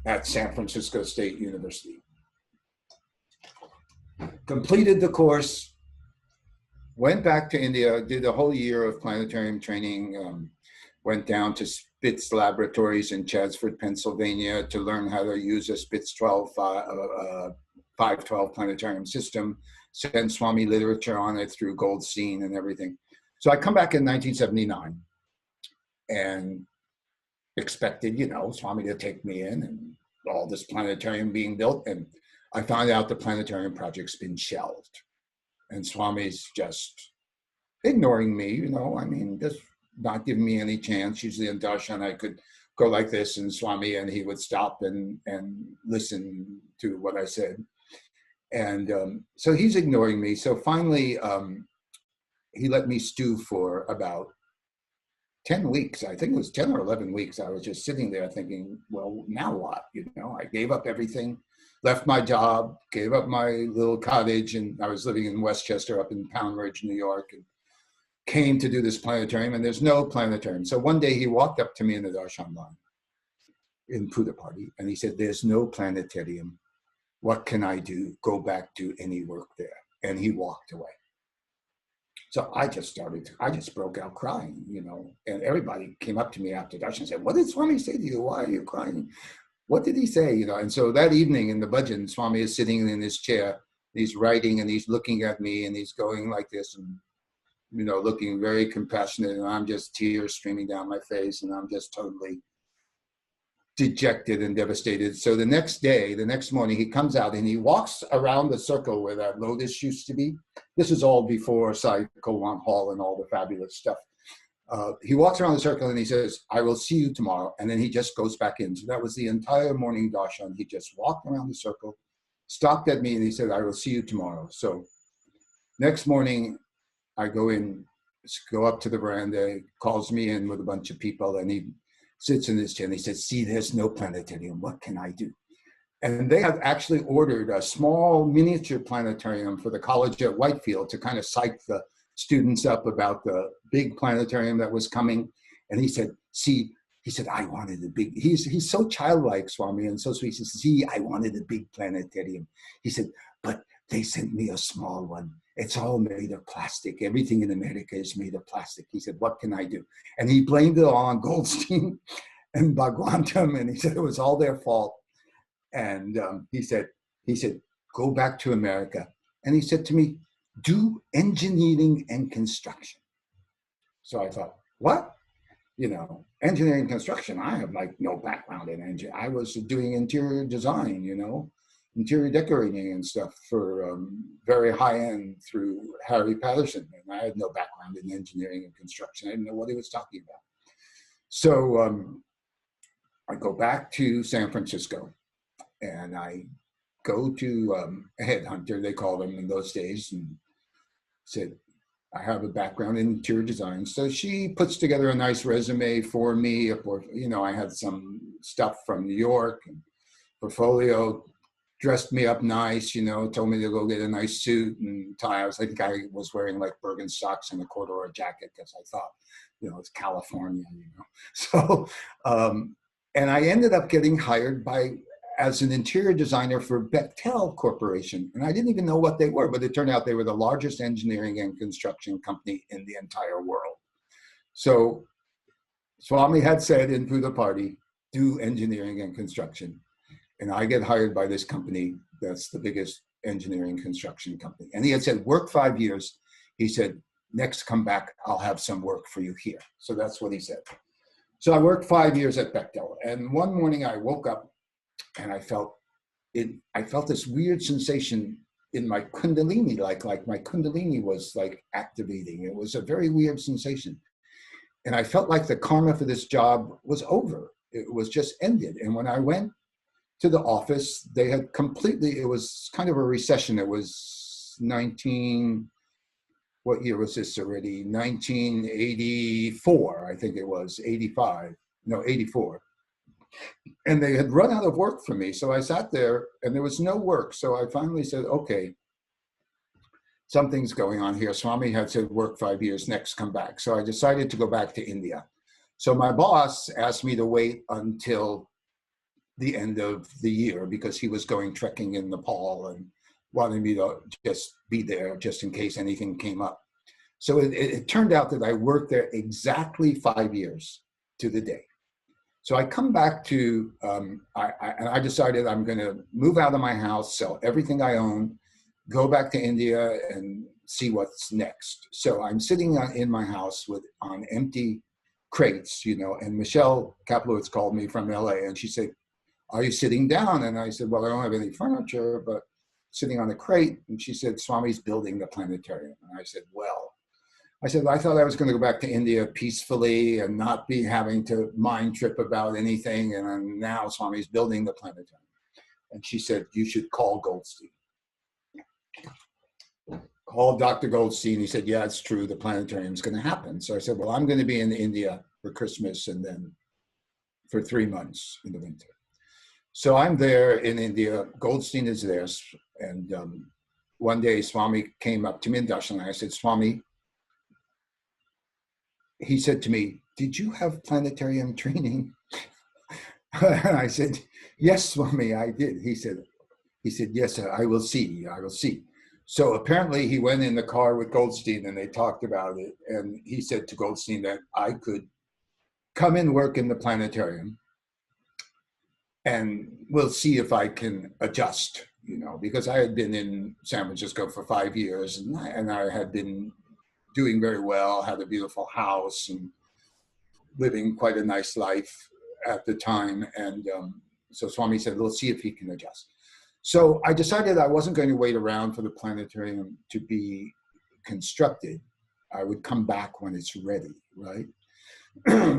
at San Francisco State University. Completed the course, went back to India, did a whole year of planetarium training, went down to Spitz Laboratories in Chatsford, Pennsylvania to learn how to use a Spitz 512 planetarium system, send Swami literature on it through Goldstein and everything. So I come back in 1979 and expected, Swami to take me in and all this planetarium being built. And I found out the planetarium project's been shelved. And Swami's just ignoring me, just not giving me any chance. Usually in darshan, I could go like this and Swami, and he would stop and listen to what I said. And so he's ignoring me. So finally, he let me stew for about 10 weeks. I think it was 10 or 11 weeks. I was just sitting there thinking, well, now what? I gave up everything, left my job, gave up my little cottage, and I was living in Westchester up in Pound Ridge, New York, and came to do this planetarium, and there's no planetarium. So one day he walked up to me in the darshan line in Puttaparthi, and he said, there's no planetarium. What can I do? Go back, do any work there. And he walked away. So I just broke out crying, and everybody came up to me after darshan and said, what did Swami say to you? Why are you crying? What did he say? And so that evening in the bhajan, Swami is sitting in his chair, he's writing and he's looking at me and he's going like this and, looking very compassionate, and I'm just tears streaming down my face and I'm just totally dejected and devastated. So the next morning, he comes out and he walks around the circle where that lotus used to be. This is all before Sai Baba Hall and all the fabulous stuff. He walks around the circle and he says, I will see you tomorrow. And then he just goes back in. So that was the entire morning darshan. He just walked around the circle, stopped at me, and he said, I will see you tomorrow. So next morning, I go up to the veranda, he calls me in with a bunch of people, and he sits in his chair and he says, see, there's no planetarium. What can I do? And they have actually ordered a small miniature planetarium for the college at Whitefield to kind of psych the students up about the big planetarium that was coming. And he said, I wanted a big, he's so childlike, Swami, and so sweet. He says, I wanted a big planetarium. He said, but they sent me a small one. It's all made of plastic. Everything in America is made of plastic. He said, what can I do? And he blamed it all on Goldstein and Bhagwantam, and he said it was all their fault. And he said, go back to America. And he said to me, do engineering and construction. So I thought, what? Engineering and construction, I have no background in engineering. I was doing interior design, interior decorating and stuff for very high end through Harry Patterson. And I had no background in engineering and construction. I didn't know what he was talking about. So I go back to San Francisco and I go to a headhunter, they called them in those days, and said, I have a background in interior design. So she puts together a nice resume for me. You know, I had some stuff from New York and portfolio, dressed me up nice, you know, told me to go get a nice suit and tie. I think I was wearing like Bergen socks and a corduroy jacket because I thought, you know, it's California, you know. So, and I ended up getting hired as an interior designer for Bechtel Corporation. And I didn't even know what they were, but it turned out they were the largest engineering and construction company in the entire world. So Swami had said in Puttaparthi, do engineering and construction. And I get hired by this company that's the biggest engineering construction company. And he had said, work 5 years. He said, next come back, I'll have some work for you here. So that's what he said. So I worked 5 years at Bechtel. And one morning I woke up and I felt this weird sensation in my kundalini, like my kundalini was like activating. It was a very weird sensation. And I felt like the karma for this job was over. It was just ended. And when I went to the office, they had completely, it was kind of a recession. It was what year was this already? 1984, I think it was, 84. And they had run out of work for me. So I sat there and there was no work. So I finally said, okay, something's going on here. Swami had said, work 5 years, next come back. So I decided to go back to India. So my boss asked me to wait until the end of the year because he was going trekking in Nepal and wanted me to just be there just in case anything came up. So it turned out that I worked there exactly 5 years to the day. So I come back to, I decided I'm going to move out of my house, sell everything I own, go back to India and see what's next. So I'm sitting in my house on empty crates, you know, and Michelle Kaplowitz called me from LA and she said, are you sitting down? And I said, well, I don't have any furniture, but sitting on a crate. And she said, Swami's building the planetarium. And I said, well, I thought I was going to go back to India peacefully and not be having to mind trip about anything. And now Swami's building the planetarium. And she said, you should call Goldstein. Called Dr. Goldstein. He said, yeah, it's true. The planetarium is going to happen. So I said, well, I'm going to be in India for Christmas and then for 3 months in the winter. So I'm there in India. Goldstein is there. And one day Swami came up to me in Darshan and I said, Swami, he said to me, did you have planetarium training? And I said, yes, Swami, I did. He said, yes, I will see. So apparently he went in the car with Goldstein and they talked about it. And he said to Goldstein that I could come and work in the planetarium and we'll see if I can adjust, you know, because I had been in San Francisco for 5 years and I had been doing very well, had a beautiful house and living quite a nice life at the time. And so Swami said, we'll see if he can adjust. So I decided I wasn't going to wait around for the planetarium to be constructed. I would come back when it's ready, right?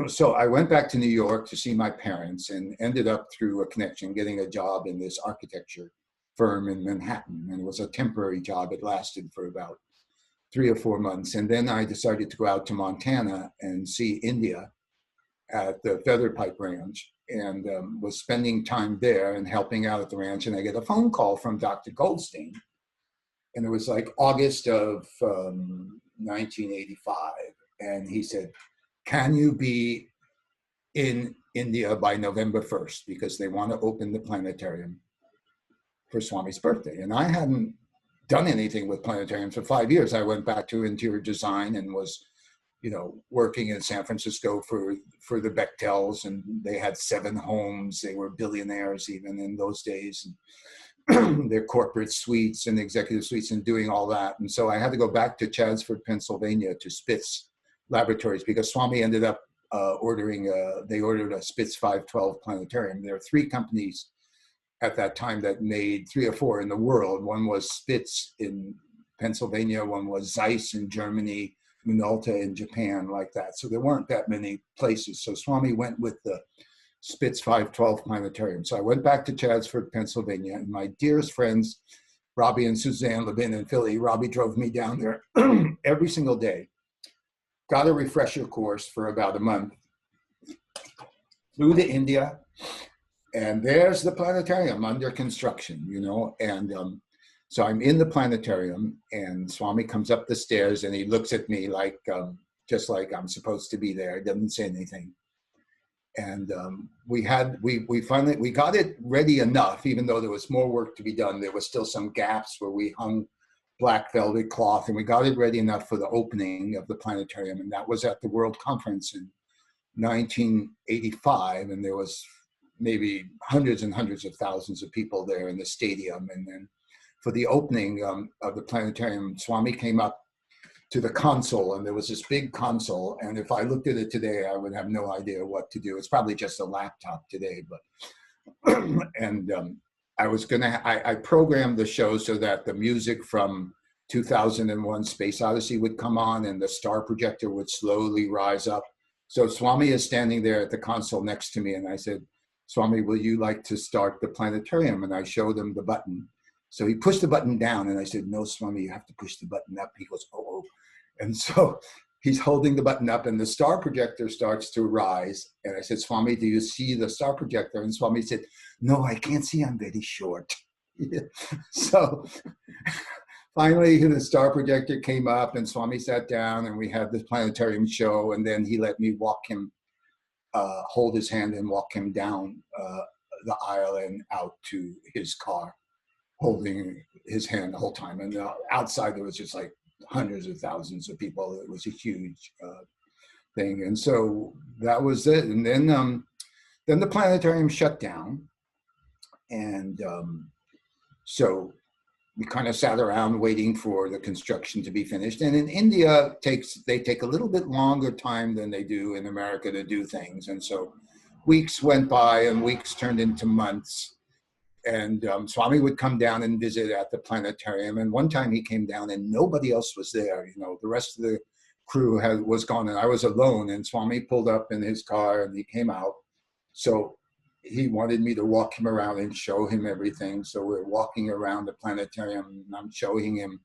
So I went back to New York to see my parents and ended up through a connection getting a job in this architecture firm in Manhattan. And it was a temporary job. It lasted for about 3 or 4 months. And then I decided to go out to Montana and see India at the Feather Pipe Ranch and was spending time there and helping out at the ranch. And I get a phone call from Dr. Goldstein. And it was like August of 1985. And he said, can you be in India by November 1st? Because they want to open the planetarium for Swami's birthday. And I hadn't done anything with planetariums for 5 years. I went back to interior design and was, you know, working in San Francisco for the Bechtels, and they had 7 homes. They were billionaires even in those days. And their corporate suites and executive suites and doing all that. And so I had to go back to Chatsford, Pennsylvania to Spitz Laboratories because Swami ended up they ordered a Spitz 512 planetarium. There are 3 companies at that time that made 3 or 4 in the world. One was Spitz in Pennsylvania, one was Zeiss in Germany, Minolta in Japan, like that. So there weren't that many places. So Swami went with the Spitz 512 Planetarium. So I went back to Chadsford, Pennsylvania, and my dearest friends, Robbie and Suzanne Levin in Philly, Robbie drove me down there every single day, got a refresher course for about a month, flew to India, and there's the planetarium under construction, you know, and so I'm in the planetarium, and Swami comes up the stairs, and he looks at me like, just like I'm supposed to be there. He doesn't say anything. And we finally got it ready enough, even though there was more work to be done. There was still some gaps where we hung black velvet cloth, and we got it ready enough for the opening of the planetarium. And that was at the World Conference in 1985, and there was maybe hundreds and hundreds of thousands of people there in the stadium. And then for the opening of the planetarium, Swami came up to the console, and there was this big console, and if I looked at it today, I would have no idea what to do. It's probably just a laptop today, but and I programmed the show so that the music from 2001 Space Odyssey would come on, and the star projector would slowly rise up. So Swami is standing there at the console next to me, and I said, Swami, will you like to start the planetarium? And I showed him the button. So he pushed the button down, and I said, no, Swami, you have to push the button up. He goes, oh. And so he's holding the button up, and the star projector starts to rise. And I said, Swami, do you see the star projector? And Swami said, no, I can't see. I'm very short. So finally, the star projector came up, and Swami sat down, and we had the planetarium show. And then he let me walk him, hold his hand and walk him down the aisle and out to his car, holding his hand the whole time. And outside there was just like hundreds of thousands of people. It was a huge thing. And so that was it. And then the planetarium shut down. And so we kind of sat around waiting for the construction to be finished. And in India, they take a little bit longer time than they do in America to do things. And so weeks went by, and weeks turned into months. And Swami would come down and visit at the planetarium. And one time he came down and nobody else was there. You know, the rest of the crew was gone, and I was alone. And Swami pulled up in his car, and he came out. So he wanted me to walk him around and show him everything. So we're walking around the planetarium, and I'm showing him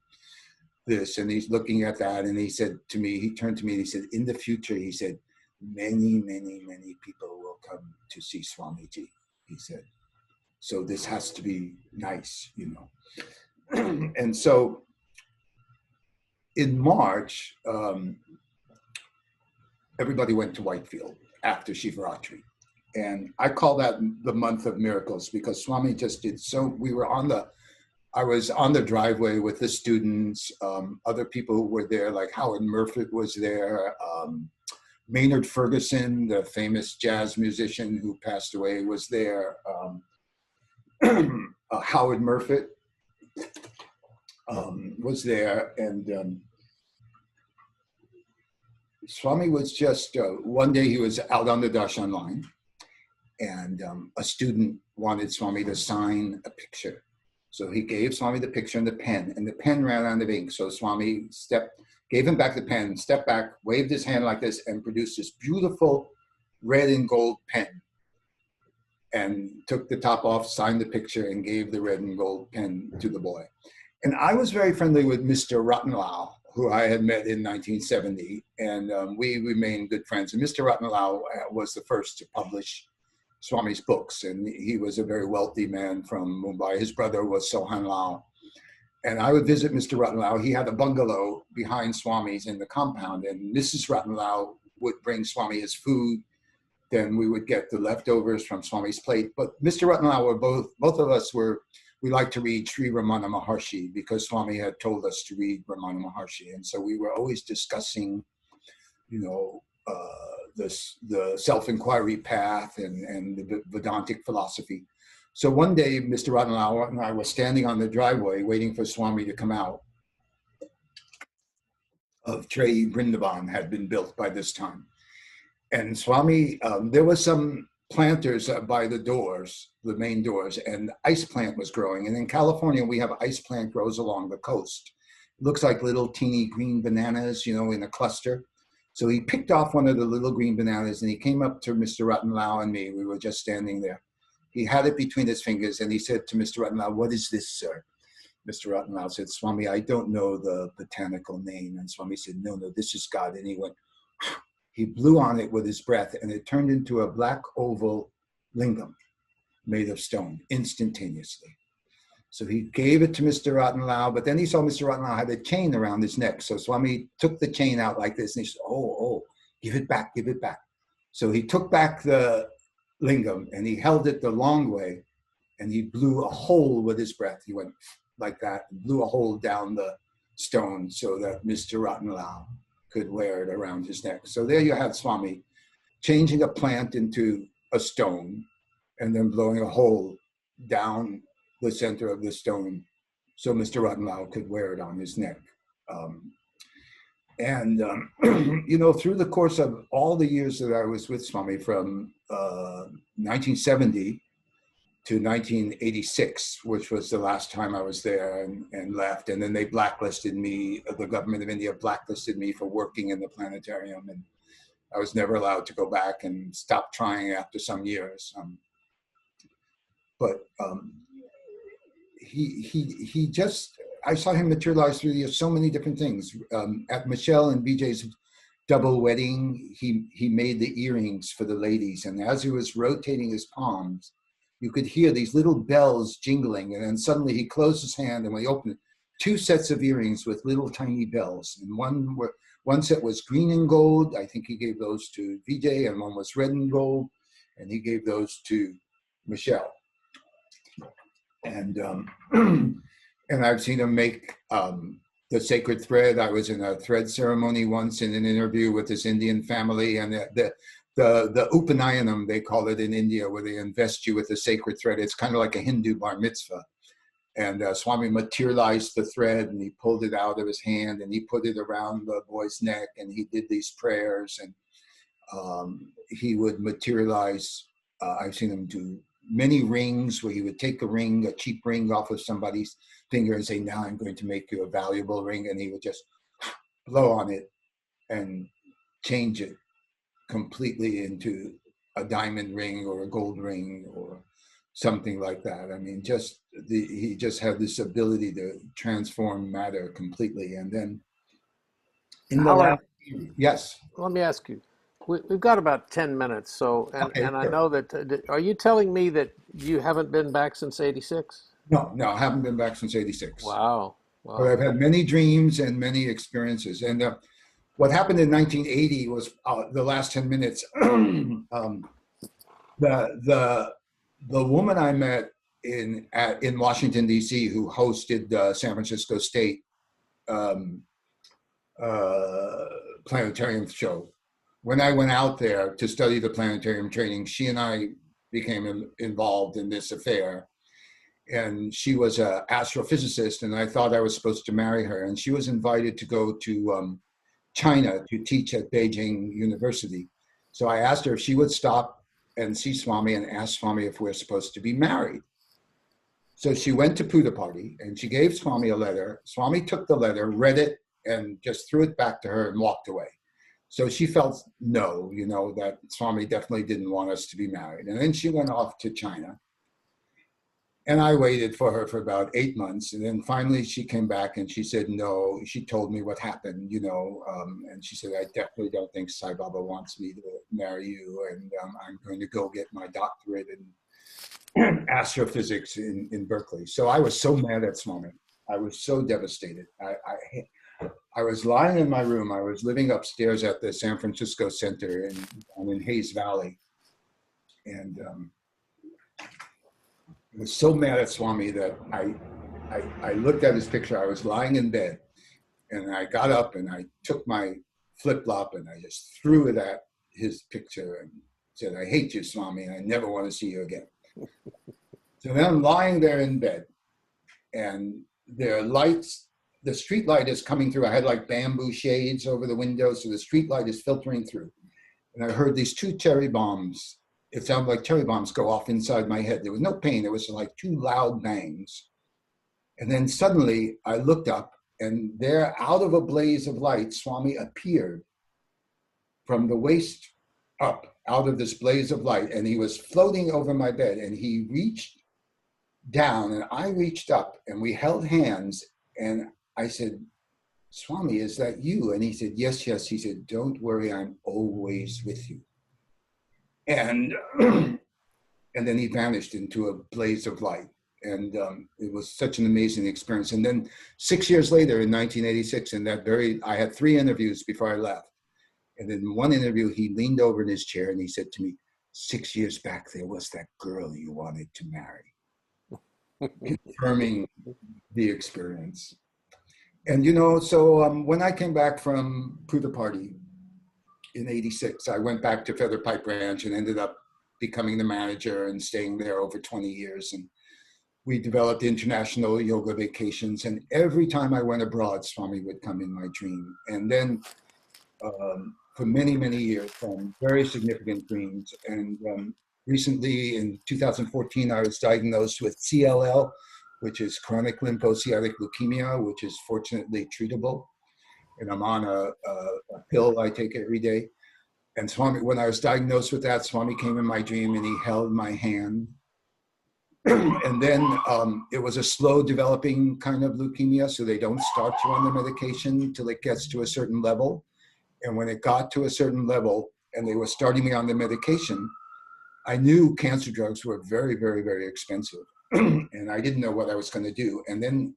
this, and he's looking at that. And he said to me, he turned to me and he said, in the future, he said, many, many, many people will come to see Swamiji, he said. So this has to be nice, you know. And so in March, everybody went to Whitefield after Shivaratri. And I call that the month of miracles, because Swami just did so. I was on the driveway with the students, other people who were there, like Howard Murphy was there, Maynard Ferguson, the famous jazz musician who passed away, was there. Howard Murphy was there, and Swami was just, one day he was out on the darshan line, and a student wanted Swami to sign a picture. So he gave Swami the picture and the pen ran out of ink. So Swami gave him back the pen, stepped back, waved his hand like this, and produced this beautiful red and gold pen, and took the top off, signed the picture, and gave the red and gold pen to the boy. And I was very friendly with Mr. Ratnalal, who I had met in 1970, and we remained good friends. And Mr. Ratnalal was the first to publish Swami's books, and he was a very wealthy man from Mumbai. His brother was Sohan Lal. And I would visit Mr. Ratnalal. He had a bungalow behind Swami's in the compound, and Mrs. Ratnalal would bring Swami his food. Then we would get the leftovers from Swami's plate. But Mr. Ratnalal were both of us we liked to read Sri Ramana Maharshi, because Swami had told us to read Ramana Maharshi. And so we were always discussing, you know, the self-inquiry path and the Vedantic philosophy. So one day, Mr. Ratnalal and I were standing on the driveway waiting for Swami to come out. Of Trey Brindavan had been built by this time. And Swami, there was some planters by the doors, the main doors, and ice plant was growing. And in California, we have ice plant grows along the coast. It looks like little teeny green bananas, you know, in a cluster. So he picked off one of the little green bananas and he came up to Mr. Ratnlao and me. We were just standing there. He had it between his fingers and he said to Mr. Ratnlao, "What is this, sir?" Mr. Ratnlao said, "Swami, I don't know the botanical name." And Swami said, "No, no, this is God." And he went, he blew on it with his breath and it turned into a black oval lingam made of stone instantaneously. So he gave it to Mr. Ratnlao, but then he saw Mr. Ratnlao had a chain around his neck. So Swami took the chain out like this and he said, oh, give it back, give it back. So he took back the lingam and he held it the long way and he blew a hole with his breath. He went like that and blew a hole down the stone so that Mr. Ratnlao could wear it around his neck. So there you have Swami changing a plant into a stone and then blowing a hole down the center of the stone so Mr. Ratnlao could wear it on his neck. You know, through the course of all the years that I was with Swami from 1970 to 1986, which was the last time I was there and left. And then they blacklisted me, the government of India blacklisted me for working in the planetarium. And I was never allowed to go back and stopped trying after some years. He just, I saw him materialize through the years, so many different things. At Michelle and BJ's double wedding, he made the earrings for the ladies. And as he was rotating his palms, you could hear these little bells jingling. And then suddenly he closed his hand and when he opened it, 2 sets of earrings with little tiny bells. And one set was green and gold. I think he gave those to Vijay, and one was red and gold. And he gave those to Michelle. And and I've seen him make the sacred thread. I was in a thread ceremony once in an interview with this Indian family, and the Upanayanam, they call it in India, where they invest you with the sacred thread. It's kind of like a Hindu bar mitzvah. And Swami materialized the thread and he pulled it out of his hand and he put it around the boy's neck and he did these prayers. And he would materialize, I've seen him do many rings where he would take a ring, a cheap ring off of somebody's finger and say, "Now I'm going to make you a valuable ring." And he would just blow on it and change it completely into a diamond ring or a gold ring or something like that. I mean, he just had this ability to transform matter completely. And then in the last, yes.
Let me ask you. We've got about 10 minutes, so and I know that. Are you telling me that you haven't been back since '86?
No, I haven't been back since '86.
Wow.
But I've had many dreams and many experiences. And what happened in 1980 was the last 10 minutes. The woman I met in Washington D.C. who hosted the San Francisco State planetarium show. When I went out there to study the planetarium training, she and I became involved in this affair. And she was an astrophysicist, and I thought I was supposed to marry her. And she was invited to go to China to teach at Beijing University. So I asked her if she would stop and see Swami and ask Swami if we're supposed to be married. So she went to Puttaparthi and she gave Swami a letter. Swami took the letter, read it, and just threw it back to her and walked away. So she felt no, that Swami definitely didn't want us to be married. And then she went off to China. And I waited for her for about 8 months. And then finally she came back and she said, no, she told me what happened, and she said, I definitely don't think Sai Baba wants me to marry you. And I'm going to go get my doctorate in astrophysics in Berkeley. So I was so mad at Swami. I was so devastated. I was lying in my room. I was living upstairs at the San Francisco Center in Hayes Valley. And I was so mad at Swami that I looked at his picture. I was lying in bed and I got up and I took my flip-flop and I just threw it at his picture and said, I hate you, Swami, and I never want to see you again. So then I'm lying there in bed and there are lights. The street light is coming through. I had like bamboo shades over the window, so the street light is filtering through. And I heard these 2 cherry bombs it sounded like cherry bombs go off inside my head. There was no pain. It was like two loud bangs. And then suddenly I looked up, and there, out of a blaze of light, Swami appeared from the waist up, out of this blaze of light. And he was floating over my bed, and he reached down and I reached up, and we held hands. And I said, Swami, is that you? And he said, yes, yes. He said, don't worry, I'm always with you. And and then he vanished into a blaze of light. And it was such an amazing experience. And then 6 years later, in 1986, I had 3 interviews before I left. And in one interview, he leaned over in his chair and he said to me, 6 years back, there was that girl you wanted to marry, confirming the experience. And, so when I came back from Puttaparthi in 86, I went back to Feather Pipe Ranch and ended up becoming the manager and staying there over 20 years. And we developed international yoga vacations. And every time I went abroad, Swami would come in my dream. And then for many, many years, very significant dreams. And recently in 2014, I was diagnosed with CLL, which is chronic lymphocytic leukemia, which is fortunately treatable. And I'm on a pill I take every day. And Swami, when I was diagnosed with that, Swami came in my dream and he held my hand. And then it was a slow developing kind of leukemia, so they don't start you on the medication till it gets to a certain level. And when it got to a certain level and they were starting me on the medication, I knew cancer drugs were very, very, very expensive. And I didn't know what I was going to do. And then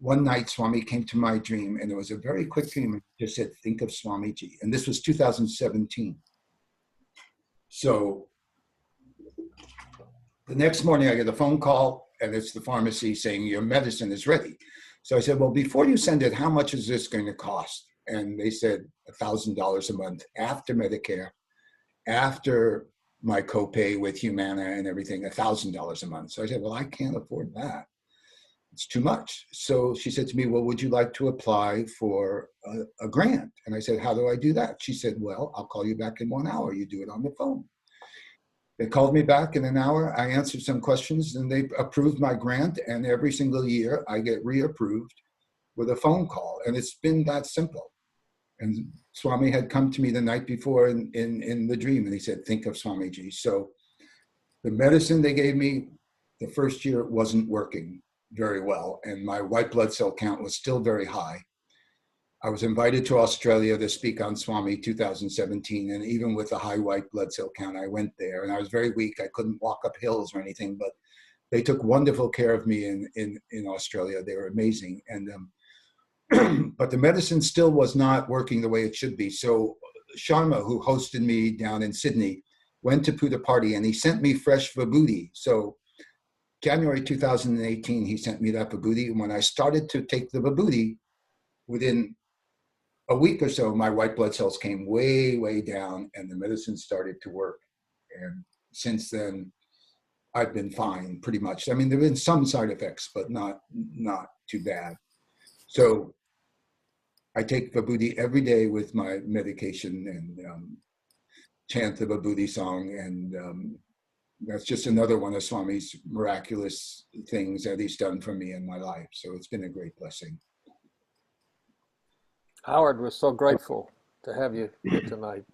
one night, Swami came to my dream, and it was a very quick dream. He just said, think of Swamiji. And this was 2017. So the next morning, I get a phone call, and it's the pharmacy saying, your medicine is ready. So I said, well, before you send it, how much is this going to cost? And they said $1,000 a month after Medicare, after my copay with Humana and everything, $1,000 a month. So I said, well, I can't afford that. It's too much. So she said to me, well, would you like to apply for a grant? And I said, how do I do that? She said, well, I'll call you back in 1 hour. You do it on the phone. They called me back in an hour. I answered some questions and they approved my grant. And every single year I get reapproved with a phone call. And it's been that simple. And Swami had come to me the night before in the dream, and he said, think of Swamiji. So the medicine they gave me the first year wasn't working very well, and my white blood cell count was still very high. I was invited to Australia to speak on Swami 2017, and even with a high white blood cell count, I went there, and I was very weak. I couldn't walk up hills or anything, but they took wonderful care of me in Australia. They were amazing. And but the medicine still was not working the way it should be. So Sharma, who hosted me down in Sydney, went to Puttaparthi and he sent me fresh vibhuti. So January 2018, he sent me that vibhuti. And when I started to take the vibhuti, within a week or so, my white blood cells came way, way down and the medicine started to work. And since then, I've been fine pretty much. I mean, there have been some side effects, but not too bad. So I take vibhuti every day with my medication and chant the vibhuti song. And that's just another one of Swami's miraculous things that he's done for me in my life. So it's been a great blessing.
Howard, we're so grateful to have you here tonight.